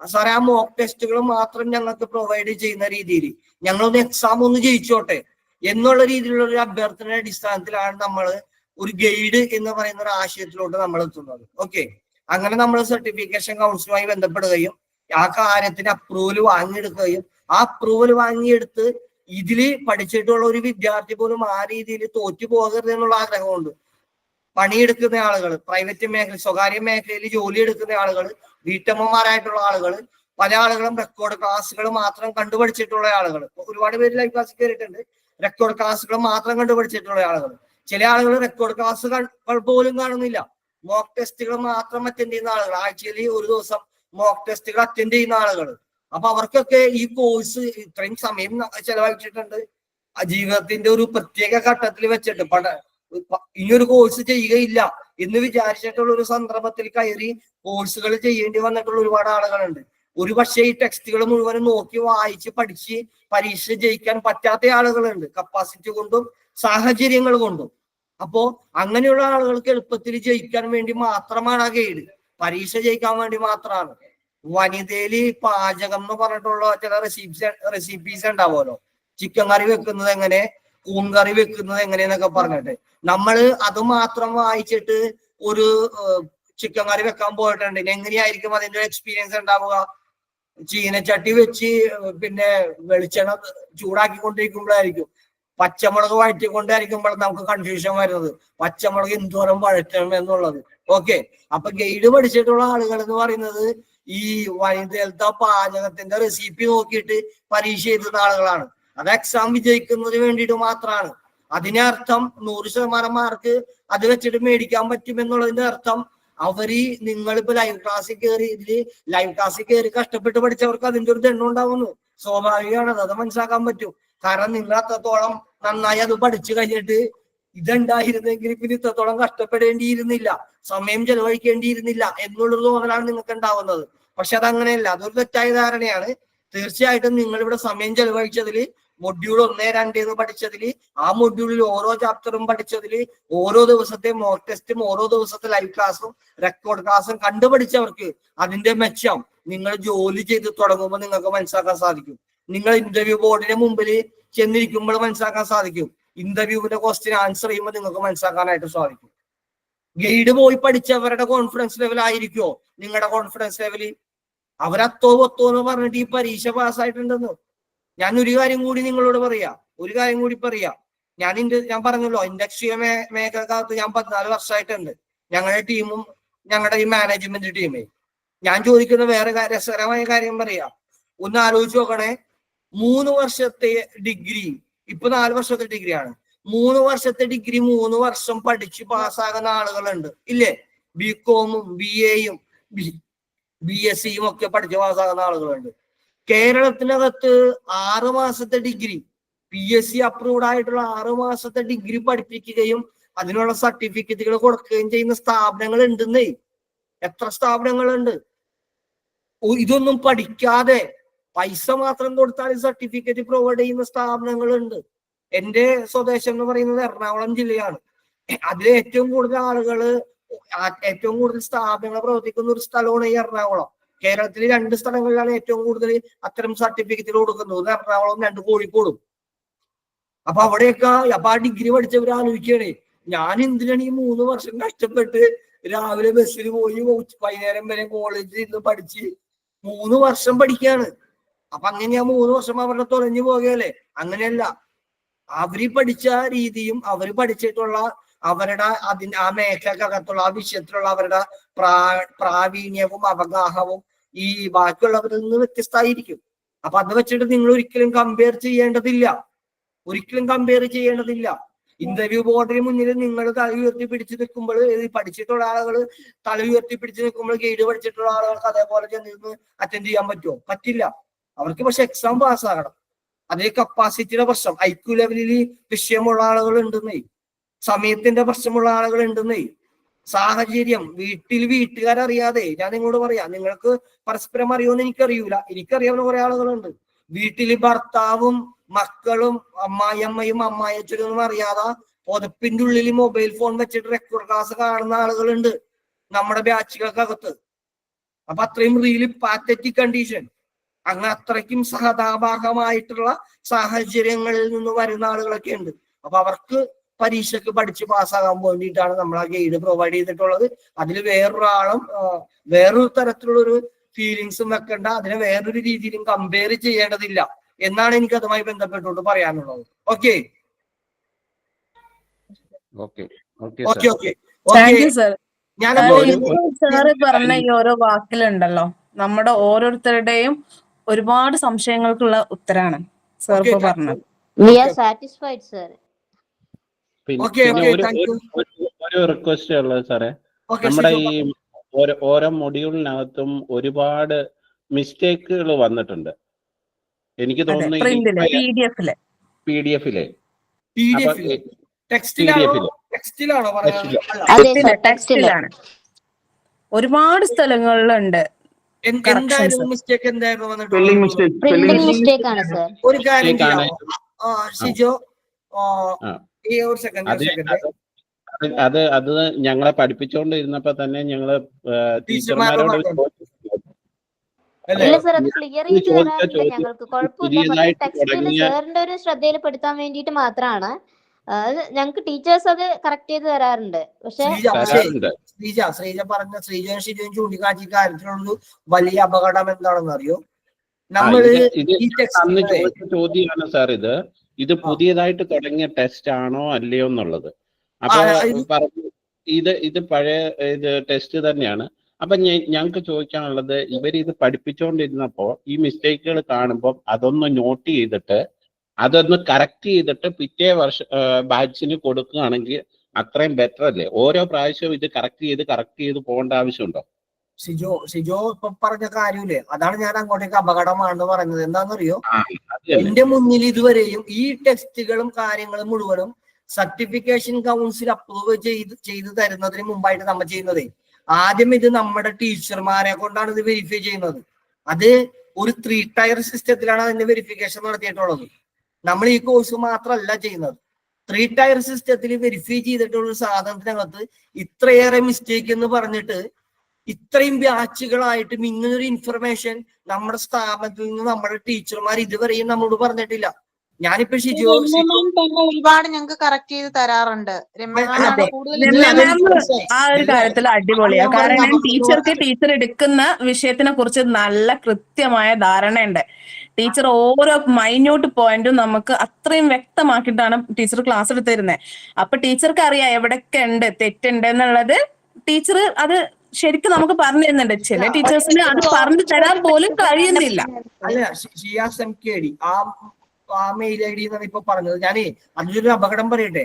സാറേ, ആ മോക്ക് ടെസ്റ്റുകൾ മാത്രം ഞങ്ങൾക്ക് പ്രൊവൈഡ് ചെയ്യുന്ന രീതിയിൽ ഞങ്ങളൊന്ന് എക്സാം ഒന്ന് ജയിച്ചോട്ടെ എന്നുള്ള രീതിയിലുള്ള ഒരു അഭ്യർത്ഥന അടിസ്ഥാനത്തിലാണ് നമ്മൾ ഒരു ഗൈഡ് എന്ന് പറയുന്ന ഒരു ആശയത്തിലോട്ട് നമ്മൾ എത്തുന്നത്. ഓക്കെ, അങ്ങനെ നമ്മൾ സർട്ടിഫിക്കേഷൻ കൗൺസിലുമായി ബന്ധപ്പെടുകയും ആ കാര്യത്തിന് അപ്രൂവൽ വാങ്ങിയെടുക്കുകയും ആ അപ്രൂവൽ വാങ്ങിയെടുത്ത് ഇതില് പഠിച്ചിട്ടുള്ള ഒരു വിദ്യാർത്ഥി പോലും ആ രീതിയിൽ തോറ്റു പോകരുത് എന്നുള്ള ആഗ്രഹമുണ്ട്. പണിയെടുക്കുന്ന ആളുകൾ, പ്രൈവറ്റ് മേഖല, സ്വകാര്യ മേഖലയിൽ ജോലി എടുക്കുന്ന ആളുകൾ, വീട്ടമ്മമാരായിട്ടുള്ള ആളുകൾ, പല ആളുകളും റെക്കോർഡ് ക്ലാസ്സുകൾ മാത്രം കണ്ടുപഠിച്ചിട്ടുള്ള ആളുകൾ. ഒരുപാട് പേര് ലൈവ് ക്ലാസ്സിൽ കയറിയിട്ടുണ്ട്. റെക്കോർഡ് ക്ലാസ്സുകൾ മാത്രം കണ്ടുപഠിച്ചിട്ടുള്ള ആളുകൾ. ചില ആളുകൾ റെക്കോർഡ് ക്ലാസ്സുകൾ പോലും കാണുന്നില്ല. മോക്ക് ടെസ്റ്റുകൾ മാത്രം അറ്റൻഡ് ചെയ്യുന്ന ആളുകൾ, ആഴ്ചയിൽ ഒരു ദിവസം മോക്ക് ടെസ്റ്റുകൾ അറ്റൻഡ് ചെയ്യുന്ന ആളുകൾ. അപ്പൊ അവർക്കൊക്കെ ഈ കോഴ്സ് ഇത്രയും സമയം ചെലവഴിച്ചിട്ടുണ്ട്. ജീവിതത്തിന്റെ ഒരു പ്രത്യേക ഘട്ടത്തിൽ വെച്ചിട്ട് ഇനിയൊരു കോഴ്സ് ചെയ്യുകയില്ല എന്ന് വിചാരിച്ചിട്ടുള്ള ഒരു സന്ദർഭത്തിൽ കയറി കോഴ്സുകൾ ചെയ്യേണ്ടി വന്നിട്ടുള്ള ഒരുപാട് ആളുകളുണ്ട്. ഒരു പക്ഷേ ഈ ടെക്സ്റ്റുകൾ മുഴുവനും നോക്കി വായിച്ച് പഠിച്ച് പരീക്ഷ ജയിക്കാൻ പറ്റാത്ത ആളുകളുണ്ട്, കപ്പാസിറ്റി കൊണ്ടും സാഹചര്യങ്ങൾ കൊണ്ടും. അപ്പോ അങ്ങനെയുള്ള ആളുകൾക്ക് എളുപ്പത്തിൽ ജയിക്കാൻ വേണ്ടി മാത്രമാണ് ആ ഗൈഡ്. പരീക്ഷ ജയിക്കാൻ വേണ്ടി മാത്രമാണ്. വനിതയില് പാചകം എന്ന് പറഞ്ഞിട്ടുള്ള ചില റെസിപ്പീസ് ഉണ്ടാവുമല്ലോ, ചിക്കൻ കറി വെക്കുന്നത് എങ്ങനെ, കൂൺ കറി വെക്കുന്നത് എങ്ങനെയെന്നൊക്കെ പറഞ്ഞിട്ട് നമ്മള് അത് മാത്രം വായിച്ചിട്ട് ഒരു ചിക്കൻ കറി വെക്കാൻ പോയിട്ടുണ്ട്. എങ്ങനെയായിരിക്കും അതിന്റെ എക്സ്പീരിയൻസ് ഉണ്ടാവുക? ചീനച്ചട്ടി വെച്ച് പിന്നെ വെളിച്ചെണ്ണ ചൂടാക്കിക്കൊണ്ടിരിക്കുമ്പോഴായിരിക്കും, പച്ചമുളക് വഴറ്റിക്കൊണ്ടായിരിക്കുമ്പോൾ നമുക്ക് കൺഫ്യൂഷൻ വരുന്നത്, പച്ചമുളക് എന്തോരം വഴറ്റണം എന്നുള്ളത്. ഓക്കെ, അപ്പൊ ഗൈഡ് പഠിച്ചിട്ടുള്ള ആളുകൾ എന്ന് പറയുന്നത് ഈ വനിതയിലത്തെ പാചകത്തിന്റെ റെസിപ്പി നോക്കിയിട്ട് പരീക്ഷ എഴുതുന്ന ആളുകളാണ്. അത് എക്സാം വിജയിക്കുന്നതിന് വേണ്ടിയിട്ട് മാത്രമാണ്. അതിനർത്ഥം 100% മാർക്ക് അത് വെച്ചിട്ട് മേടിക്കാൻ പറ്റും എന്നുള്ളതിന്റെ അർത്ഥം അവര് നിങ്ങളിപ്പോ ലൈവ് ക്ലാസ്സിൽ കയറി കഷ്ടപ്പെട്ട് പഠിച്ചവർക്ക് അതിന്റെ ഒരു ദണ്ണം ഉണ്ടാവുന്നു. സ്വാഭാവികമാണ്, അത് മനസ്സിലാക്കാൻ പറ്റും. കാരണം നിങ്ങൾ അത്രത്തോളം നന്നായി അത് പഠിച്ചു കഴിഞ്ഞിട്ട് ഇതുണ്ടായിരുന്നെങ്കിൽ പിന്നെ ഇത്രത്തോളം കഷ്ടപ്പെടേണ്ടിയിരുന്നില്ല, സമയം ചെലവഴിക്കേണ്ടിയിരുന്നില്ല എന്നുള്ളൊരു തോന്നലാണ് നിങ്ങൾക്ക് ഉണ്ടാവുന്നത്. പക്ഷെ അതങ്ങനെയല്ല, അതൊരു തെറ്റായ ധാരണയാണ്. തീർച്ചയായിട്ടും നിങ്ങൾ ഇവിടെ സമയം ചെലവഴിച്ചതിൽ, മൊഡ്യൂൾ 1, 2 എന്ന് പഠിച്ചതില്, ആ മൊഡ്യൂളിൽ ഓരോ ചാപ്റ്ററും പഠിച്ചതില്, ഓരോ ദിവസത്തെ മോക്ക് ടെസ്റ്റും ഓരോ ദിവസത്തെ ലൈവ് ക്ലാസ്സും റെക്കോർഡ് ക്ലാസ്സും കണ്ടുപഠിച്ചവർക്ക് അതിന്റെ മെച്ചം നിങ്ങൾ ജോലി ചെയ്ത് തുടങ്ങുമ്പോൾ നിങ്ങൾക്ക് മനസ്സിലാക്കാൻ സാധിക്കും. നിങ്ങൾ ഇന്റർവ്യൂ ബോർഡിന്റെ മുമ്പിൽ ചെന്നിരിക്കുമ്പോൾ മനസ്സിലാക്കാൻ സാധിക്കും. ഇന്റർവ്യൂവിന്റെ ക്വസ്റ്റ്യൻ ആൻസർ ചെയ്യുമ്പോൾ നിങ്ങൾക്ക് മനസ്സിലാക്കാനായിട്ട് സാധിക്കും. ഗൈഡ് പോയി പഠിച്ചവരുടെ കോൺഫിഡൻസ് ലെവൽ ആയിരിക്കുമോ നിങ്ങളുടെ കോൺഫിഡൻസ് ലെവല്? അവരത്തോ എന്ന് പറഞ്ഞിട്ട് ഈ പരീക്ഷ പാസ്സായിട്ടുണ്ടെന്ന്. ഞാൻ ഒരു കാര്യം കൂടി നിങ്ങളോട് പറയാം. ഞാൻ പറഞ്ഞല്ലോ, ഇൻഡസ്ട്രിയ മേഖലക്കകത്ത് ഞാൻ 14 വർഷമായിട്ടുണ്ട്. ഞങ്ങളുടെ ടീമും ഞങ്ങളുടെ ഈ മാനേജ്മെന്റ് ടീമേ. ഞാൻ ചോദിക്കുന്ന വേറെ രസകരമായ കാര്യം പറയാം. ഒന്ന് ആലോചിച്ച് നോക്കണേ. 3 വർഷത്തെ ഡിഗ്രി, ഇപ്പൊ 4 വർഷത്തെ ഡിഗ്രിയാണ്. 3 വർഷത്തെ ഡിഗ്രി 3 വർഷം പഠിച്ച് പാസ്സാകുന്ന ആളുകളുണ്ട്, ഇല്ലേ? ബികോമും BA-യും BSc-യും ഒക്കെ പഠിച്ച് പാസ്സാകുന്ന ആളുകളുണ്ട്. കേരളത്തിനകത്ത് 6 മാസത്തെ ഡിഗ്രി, PSc അപ്രൂവ്ഡ് ആയിട്ടുള്ള 6 മാസത്തെ ഡിഗ്രി പഠിപ്പിക്കുകയും അതിനുള്ള സർട്ടിഫിക്കറ്റുകൾ കൊടുക്കുകയും ചെയ്യുന്ന സ്ഥാപനങ്ങൾ ഉണ്ടെന്നേ. എത്ര സ്ഥാപനങ്ങളുണ്ട്? ഇതൊന്നും പഠിക്കാതെ പൈസ മാത്രം കൊടുത്താൽ സർട്ടിഫിക്കറ്റ് പ്രൊവൈഡ് ചെയ്യുന്ന സ്ഥാപനങ്ങളുണ്ട്. എന്റെ സ്വദേശം എന്ന് പറയുന്നത് എറണാകുളം ജില്ലയാണ്. അതിൽ ഏറ്റവും കൂടുതൽ ആളുകള്, ഏറ്റവും കൂടുതൽ സ്ഥാപനങ്ങൾ പ്രവർത്തിക്കുന്ന ഒരു സ്ഥലമാണ് ഈ എറണാകുളം. കേരളത്തിൽ 2 സ്ഥലങ്ങളിലാണ് ഏറ്റവും കൂടുതൽ അത്തരം സർട്ടിഫിക്കറ്റുകൾ കൊടുക്കുന്നത്, എറണാകുളം, 2 കോഴിക്കോടും. അപ്പൊ അവിടെയൊക്കെ ആ ഡിഗ്രി പഠിച്ചവർ ആലോചിക്കണേ, ഞാൻ എന്തിനാണ് ഈ 3 വർഷം കഷ്ടപ്പെട്ട് രാവിലെ ബസ്സിൽ പോയി വൈകുന്നേരം വരെ കോളേജിൽ നിന്ന് പഠിച്ച് 3 വർഷം പഠിക്കാണ്. അപ്പൊ അങ്ങനെയാ 3 വർഷം അവരുടെ തുറഞ്ഞു പോകുകയല്ലേ? അങ്ങനെയല്ല. അവര് പഠിച്ച രീതിയും അവര് പഠിച്ചിട്ടുള്ള അവരുടെ ആ മേഖലക്കകത്തുള്ള ആ വിഷയത്തിലുള്ള അവരുടെ പ്രാവീണ്യവും അവഗാഹവും ഈ ബാക്കിയുള്ളവരിൽ നിന്ന് വ്യത്യസ്തമായിരിക്കും. അപ്പൊ അത് വെച്ചിട്ട് നിങ്ങൾ ഒരിക്കലും കമ്പയർ ചെയ്യേണ്ടതില്ല. ഇന്റർവ്യൂ ബോർഡിന് മുന്നിൽ നിങ്ങൾ തല ഉയർത്തി പിടിച്ച് നിൽക്കുമ്പോൾ, പഠിച്ചിട്ടുള്ള ആളുകൾ തല ഉയർത്തി പിടിച്ച് നിൽക്കുമ്പോൾ ഗൈഡ് പഠിച്ചിട്ടുള്ള ആളുകൾക്ക് അതേപോലെ ചെന്നിരുന്ന് അറ്റൻഡ് ചെയ്യാൻ പറ്റുമോ? പറ്റില്ല. അവർക്ക് പക്ഷെ എക്സാം പാസ്സാകണം. അതേ കപ്പാസിറ്റിയുടെ പ്രശ്നം, ഐക്യു ലെവലിൽ വിഷയമുള്ള ആളുകൾ ഉണ്ടെന്നേ, സമയത്തിന്റെ പ്രശ്നമുള്ള ആളുകൾ ഉണ്ടെന്നേ, സാഹചര്യം വീട്ടുകാരറിയാതെ, ഞാൻ നിങ്ങളോട് പറയാം, നിങ്ങൾക്ക് പരസ്പരം അറിയുമെന്ന് എനിക്കറിയൂല, എനിക്കറിയാവുന്ന കുറെ ആളുകളുണ്ട്. വീട്ടില് ഭർത്താവും മക്കളും അമ്മായിയമ്മയും അമ്മായിയച്ഛനും അറിയാതെ പുതപ്പിന്റെ ഉള്ളിൽ മൊബൈൽ ഫോൺ വെച്ചിട്ട് റെക്കോർഡ് ക്ലാസ് കാണുന്ന ആളുകളുണ്ട് നമ്മുടെ ബാച്ചുകൾക്കകത്ത്. അപ്പൊ അത്രയും റിയലി പാത്തറ്റിക് കണ്ടീഷൻ, അങ്ങനെ അത്രയ്ക്കും സഹതാപകമായിട്ടുള്ള സാഹചര്യങ്ങളിൽ നിന്ന് വരുന്ന ആളുകളൊക്കെ ഉണ്ട്. അപ്പൊ അവർക്ക് പരീക്ഷയ്ക്ക് പഠിച്ച് പാസ്സാകാൻ വേണ്ടിയിട്ടാണ് നമ്മൾ ആ ഗൈഡ് പ്രൊവൈഡ് ചെയ്തിട്ടുള്ളത്. അതിൽ വേറൊരാളും വേറൊരു തരത്തിലുള്ള ഒരു ഫീലിങ്സും വെക്കണ്ട, അതിനെ വേറൊരു രീതിയിലും കമ്പയർ ചെയ്യേണ്ടതില്ല എന്നാണ് എനിക്ക് അതുമായി ബന്ധപ്പെട്ടുകൊണ്ട് പറയാനുള്ളത്. ഓക്കെ സാറ് പറഞ്ഞ ഈ ഓരോ വാക്കിലുണ്ടല്ലോ, നമ്മുടെ ഓരോരുത്തരുടെയും ഒരുപാട് സംശയങ്ങൾക്കുള്ള ഉത്തരാണ് സാർ ഇപ്പൊ പറഞ്ഞത്. ഒരു റിക്വസ്റ്റ് ഉള്ളത് സാറേ, നമ്മുടെ ഈ ഓരോ മൊഡ്യൂളിനകത്തും ഒരുപാട് മിസ്റ്റേക്കുകൾ വന്നിട്ടുണ്ട്. എനിക്ക് തോന്നുന്നു PDF-ലെ ഒരുപാട് സ്ഥലങ്ങളിലുണ്ട്. ഒരു കാര്യം ഷിജോ, അത് ഞങ്ങളെ പഠിപ്പിച്ചുകൊണ്ടിരുന്നപ്പോ തന്നെ ഞങ്ങള് ടീച്ചർമാരോട് ഞങ്ങൾക്ക് കുഴപ്പമില്ല. ടെക്സ്റ്റിൽ സാറിന്റെ ഒരു ശ്രദ്ധയിൽപ്പെടുത്താൻ വേണ്ടിയിട്ട് മാത്രമാണ്. ഞങ്ങൾക്ക് ടീച്ചേഴ്സ് അത് കറക്റ്റ് ചെയ്ത് തരാറുണ്ട്. പക്ഷെ ശ്രീജ പറഞ്ഞ ശ്രീജയും ഷിജയും ചൂണ്ടിക്കാട്ടി കാര്യത്തിലുള്ളൊരു വലിയ അപകടം എന്താണെന്ന് അറിയോ? നമ്മള് ചോദ്യമാണ് സാർ, ഇത് പുതിയതായിട്ട് തുടങ്ങിയ ടെസ്റ്റ് ആണോ അല്ലയോ എന്നുള്ളത്. അപ്പൊ ഇത് പഴയ ടെസ്റ്റ് തന്നെയാണ്. അപ്പൊ ഞങ്ങൾക്ക് ചോദിക്കാനുള്ളത്, ഇത് പഠിപ്പിച്ചുകൊണ്ടിരുന്നപ്പോ ഈ മിസ്റ്റേക്കുകൾ കാണുമ്പോൾ അതൊന്ന് നോട്ട് ചെയ്തിട്ട് അതൊന്ന് കറക്റ്റ് ചെയ്തിട്ട് പിറ്റേ ബാച്ചിന് കൊടുക്കുകയാണെങ്കിൽ അത്രയും ബെറ്റർ അല്ലേ? ഓരോ പ്രാവശ്യവും ഇത് കറക്റ്റ് ചെയ്ത് പോകേണ്ട ആവശ്യമുണ്ടോ? ഷിജോ ഇപ്പൊ പറഞ്ഞ കാര്യമില്ലേ, അതാണ് ഞാൻ അങ്ങോട്ടേക്ക് അപകടമാണെന്ന് പറയുന്നത്. എന്താണെന്നറിയോ, എന്റെ മുന്നിൽ ഇതുവരെയും ഈ ടെസ്റ്റുകളും കാര്യങ്ങളും മുഴുവനും സർട്ടിഫിക്കേഷൻ കൗൺസിൽ അപ്രൂവ് ചെയ്ത് തരുന്നതിന് മുമ്പായിട്ട് നമ്മൾ ചെയ്യുന്നത്, ആദ്യം ഇത് നമ്മുടെ ടീച്ചർമാരെ കൊണ്ടാണ് ഇത് വെരിഫൈ ചെയ്യുന്നത്. അത് ഒരു 3 ടയർ സിസ്റ്റത്തിലാണ് അതിന്റെ വെരിഫിക്കേഷൻ നടത്തിയിട്ടുള്ളത്. നമ്മൾ ഈ കോഴ്സ് മാത്രമല്ല ചെയ്യുന്നത്. 3 ടയർ സിസ്റ്റത്തിൽ വെരിഫൈ ചെയ്തിട്ടുള്ള ഒരു സാധനത്തിനകത്ത് ഇത്രയേറെ മിസ്റ്റേക്ക് എന്ന് പറഞ്ഞിട്ട് ഇത്രയും ബാച്ചുകളായിട്ടും ഇങ്ങനൊരു ഇൻഫർമേഷൻ നമ്മുടെ സ്ഥാപനത്തിൽ നിന്ന് നമ്മുടെ ടീച്ചർമാർ ഇതുവരെയും നമ്മളോട് പറഞ്ഞിട്ടില്ല. ഞാനിപ്പോ ഒരുപാട് ഞങ്ങൾക്ക് കറക്റ്റ് ചെയ്ത് തരാറുണ്ട്. ആ ഒരു കാര്യത്തിൽ അടിപൊളിയാണ്. കാരണം ടീച്ചർ എടുക്കുന്ന വിഷയത്തിനെ കുറിച്ച് നല്ല കൃത്യമായ ധാരണയുണ്ട്. ടീച്ചർ ഓരോ മൈന്യൂട്ട് പോയിന്റും നമുക്ക് അത്രയും വ്യക്തമാക്കിയിട്ടാണ് ടീച്ചർ ക്ലാസ് എടുത്ത് തരുന്നത്. അപ്പൊ ടീച്ചർക്ക് അറിയാം എവിടെയൊക്കെ ഉണ്ട് തെറ്റുണ്ട് എന്നുള്ളത്. ടീച്ചർ അത് ശരിക്കും നമുക്ക് പറഞ്ഞു തരുന്നുണ്ട്. ചില ടീച്ചേഴ്സിന് അത് പറഞ്ഞു തരാൻ പോലും കഴിയുന്നില്ല. ആ മെയിൽ ഐ ഡി എന്നാണ് ഇപ്പൊ പറഞ്ഞത്. ഞാനേ അതിലൊരു അപകടം പറയട്ടെ,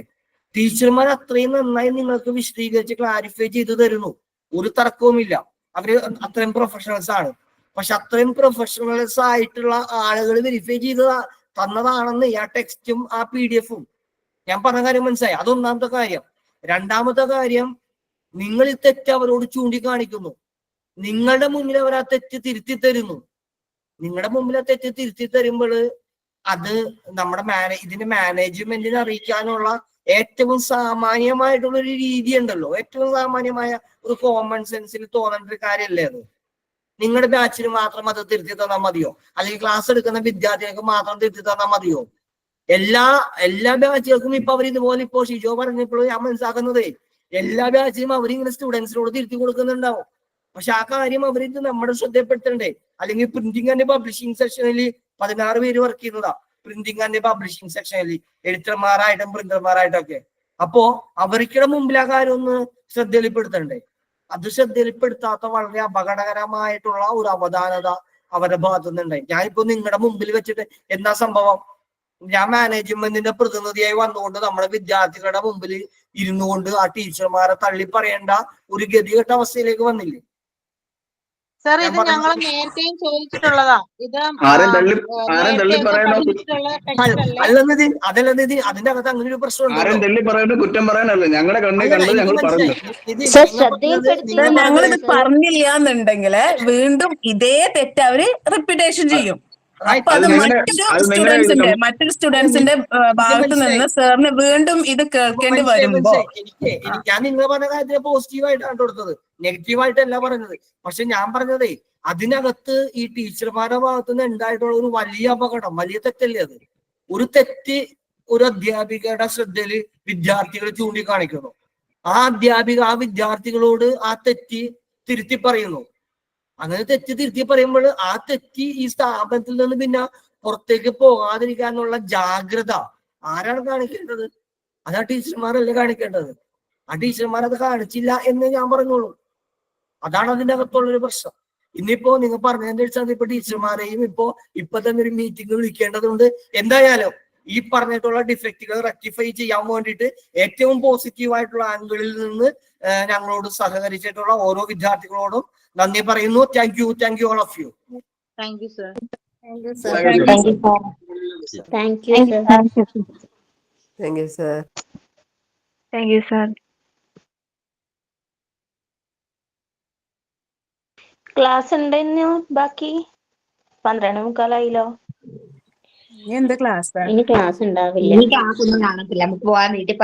ടീച്ചർമാർ അത്രയും നന്നായി നിങ്ങൾക്ക് വിശദീകരിച്ച് ക്ലാരിഫൈ ചെയ്തു തരുന്നു, ഒരു തർക്കവുമില്ല. അവര് അത്രയും പ്രൊഫഷണൽസ് ആണ്. പക്ഷെ അത്രയും പ്രൊഫഷണൽസ് ആയിട്ടുള്ള ആളുകൾ വെരിഫൈ ചെയ്ത് തന്നതാണെന്ന് ആ ടെക്സ്റ്റും ആ PDF-ഉം. ഞാൻ പറഞ്ഞ കാര്യം മനസ്സിലായി? അതൊന്നാമത്തെ കാര്യം. രണ്ടാമത്തെ കാര്യം, നിങ്ങൾ ഈ തെറ്റ് അവരോട് ചൂണ്ടിക്കാണിക്കുന്നു, നിങ്ങളുടെ മുന്നിൽ അവർ ആ തെറ്റ് തിരുത്തി തരുന്നു. നിങ്ങളുടെ മുമ്പിൽ ആ തെറ്റ് തിരുത്തി തരുമ്പോൾ അത് നമ്മുടെ ഇതിന്റെ മാനേജ്മെന്റിനെ അറിയിക്കാനുള്ള ഏറ്റവും സാമാന്യമായിട്ടുള്ള ഒരു രീതി ഉണ്ടല്ലോ, ഏറ്റവും സാമാന്യമായ ഒരു കോമൺ സെൻസിൽ തോന്നേണ്ട ഒരു കാര്യമല്ലേ അത്? നിങ്ങളുടെ ബാച്ചിന് മാത്രം അത് തിരുത്തി തന്നാൽ മതിയോ? അല്ലെങ്കിൽ ക്ലാസ് എടുക്കുന്ന വിദ്യാർത്ഥികൾക്ക് മാത്രം തിരുത്തി തന്നാൽ മതിയോ? എല്ലാ ബാച്ചുകൾക്കും ഇപ്പൊ അവർ ഇതുപോലെ ഇപ്പോ ഷിജോ പറഞ്ഞപ്പോൾ ഞാൻ മനസ്സിലാക്കുന്നതേ, എല്ലാ ബാച്ചിലും അവരിങ്ങനെ സ്റ്റുഡൻസിനോട് തിരുത്തി കൊടുക്കുന്നുണ്ടാവും. പക്ഷെ ആ കാര്യം അവരിത് നമ്മുടെ ശ്രദ്ധപ്പെടുത്തണ്ടേ? അല്ലെങ്കിൽ പ്രിന്റിംഗ് ആൻഡ് പബ്ലിഷിംഗ് സെക്ഷനിൽ 16 പേര് വർക്ക് ചെയ്യുന്നതാ. പ്രിന്റിംഗ് ആൻഡ് പബ്ലിഷിംഗ് സെക്ഷനിൽ എഡിറ്റർമാരായിട്ടും പ്രിന്റർമാരായിട്ടൊക്കെ. അപ്പോ അവർക്കിടെ മുമ്പിൽ ആ കാര്യം ഒന്ന് ശ്രദ്ധയിൽപ്പെടുത്തണ്ടേ? അത് ശ്രദ്ധയിൽപ്പെടുത്താത്ത വളരെ അപകടകരമായിട്ടുള്ള ഒരു അവധാനത അവരുടെ ഭാഗത്തു നിന്നുണ്ടായി. ഞാനിപ്പോ നിങ്ങളുടെ മുമ്പിൽ വെച്ചിട്ട് എന്താ സംഭവം? ഞാൻ മാനേജ്മെന്റിന്റെ പ്രതിനിധിയായി വന്നുകൊണ്ട് നമ്മുടെ വിദ്യാർത്ഥികളുടെ മുമ്പിൽ ഇരുന്നു കൊണ്ട് ആ ടീച്ചർമാരെ തള്ളി പറയേണ്ട ഒരു ഗതികെട്ട അവസ്ഥയിലേക്ക് വന്നില്ലേ? സർ ഇത് ഞങ്ങൾ നേരത്തെയും ചോദിച്ചിട്ടുള്ളതാ. ഇത് ആരും തള്ളി പറയണോ അല്ലെന്നത് അതല്ലെന്നത് അതിന്റെ അകത്ത് അങ്ങനെ ഒരു പ്രശ്നമുണ്ട്. ആരും തള്ളി പറയണോ കുറ്റം പറയാനല്ല, ഞങ്ങളെ കണ്ണി കണ്ടത് ഞങ്ങൾ പറഞ്ഞു. ഞങ്ങളിത് പറഞ്ഞില്ല എന്നുണ്ടെങ്കിൽ വീണ്ടും ഇതേ തെറ്റ് അവര് റിപ്പീറ്റേഷൻ ചെയ്യും. അപ്പൊ അത് മറ്റൊരു സ്റ്റുഡൻസിന്റെ ഭാഗത്ത് നിന്ന് സാറിന് വീണ്ടും ഇത് കേൾക്കേണ്ടി വരുമ്പോ ഞാൻ നിങ്ങൾ പറഞ്ഞ കാര്യത്തിന് പോസിറ്റീവായിട്ടാണ് കൊടുത്തത്, നെഗറ്റീവായിട്ടല്ല പറഞ്ഞത്. പക്ഷെ ഞാൻ പറഞ്ഞതേ അതിനകത്ത് ഈ ടീച്ചർമാരുടെ ഭാഗത്ത് നിന്ന് ഉണ്ടായിട്ടുള്ള ഒരു വലിയ അപകടം, വലിയ തെറ്റല്ലേ അത്? ഒരു തെറ്റ് ഒരു അധ്യാപികയുടെ ശ്രദ്ധയിൽ വിദ്യാർത്ഥികൾ ചൂണ്ടിക്കാണിക്കുന്നു. ആ അധ്യാപിക ആ വിദ്യാർത്ഥികളോട് ആ തെറ്റ് തിരുത്തി പറയുന്നു. അങ്ങനെ തെറ്റ് തിരുത്തി പറയുമ്പോൾ ആ തെറ്റ് ഈ സ്ഥാപനത്തിൽ നിന്ന് പിന്നെ പുറത്തേക്ക് പോകാതിരിക്കാനുള്ള ജാഗ്രത ആരാണ് കാണിക്കേണ്ടത്? അത് ആ ടീച്ചർമാരല്ലേ കാണിക്കേണ്ടത്. ആ ടീച്ചർമാർ അത് കാണിച്ചില്ല എന്ന് ഞാൻ പറഞ്ഞോളൂ. അതാണ് അതിന്റെ അകത്തുള്ളൊരു പ്രശ്നം. ഇന്നിപ്പോ നിങ്ങൾ പറഞ്ഞതിന്റെ അടിസ്ഥാനത്തിൽ ഇപ്പൊ ടീച്ചർമാരെയും ഇപ്പൊ തന്നെ ഒരു മീറ്റിംഗ് വിളിക്കേണ്ടതുണ്ട്. എന്തായാലും ഈ പറഞ്ഞിട്ടുള്ള ഡിഫക്റ്റുകൾ റെക്ടിഫൈ ചെയ്യാൻ വേണ്ടിയിട്ട് ഏറ്റവും പോസിറ്റീവായിട്ടുള്ള ആംഗിളിൽ നിന്ന് ഞങ്ങളോട് സഹകരിച്ചിട്ടുള്ള ഓരോ വിദ്യാർത്ഥികളോടും നന്ദി പറയുന്നു. Thank you all of you. Thank you sir. Class ഉണ്ടെന്നു ബാക്കി 12:45 എന്ത് ക്ലാസ്? ഇനി ക്ലാസ് ഉണ്ടാവില്ല. ക്ലാസ് ഒന്നും കാണത്തില്ല, നമുക്ക് പോവാൻ വീട്ടിൽ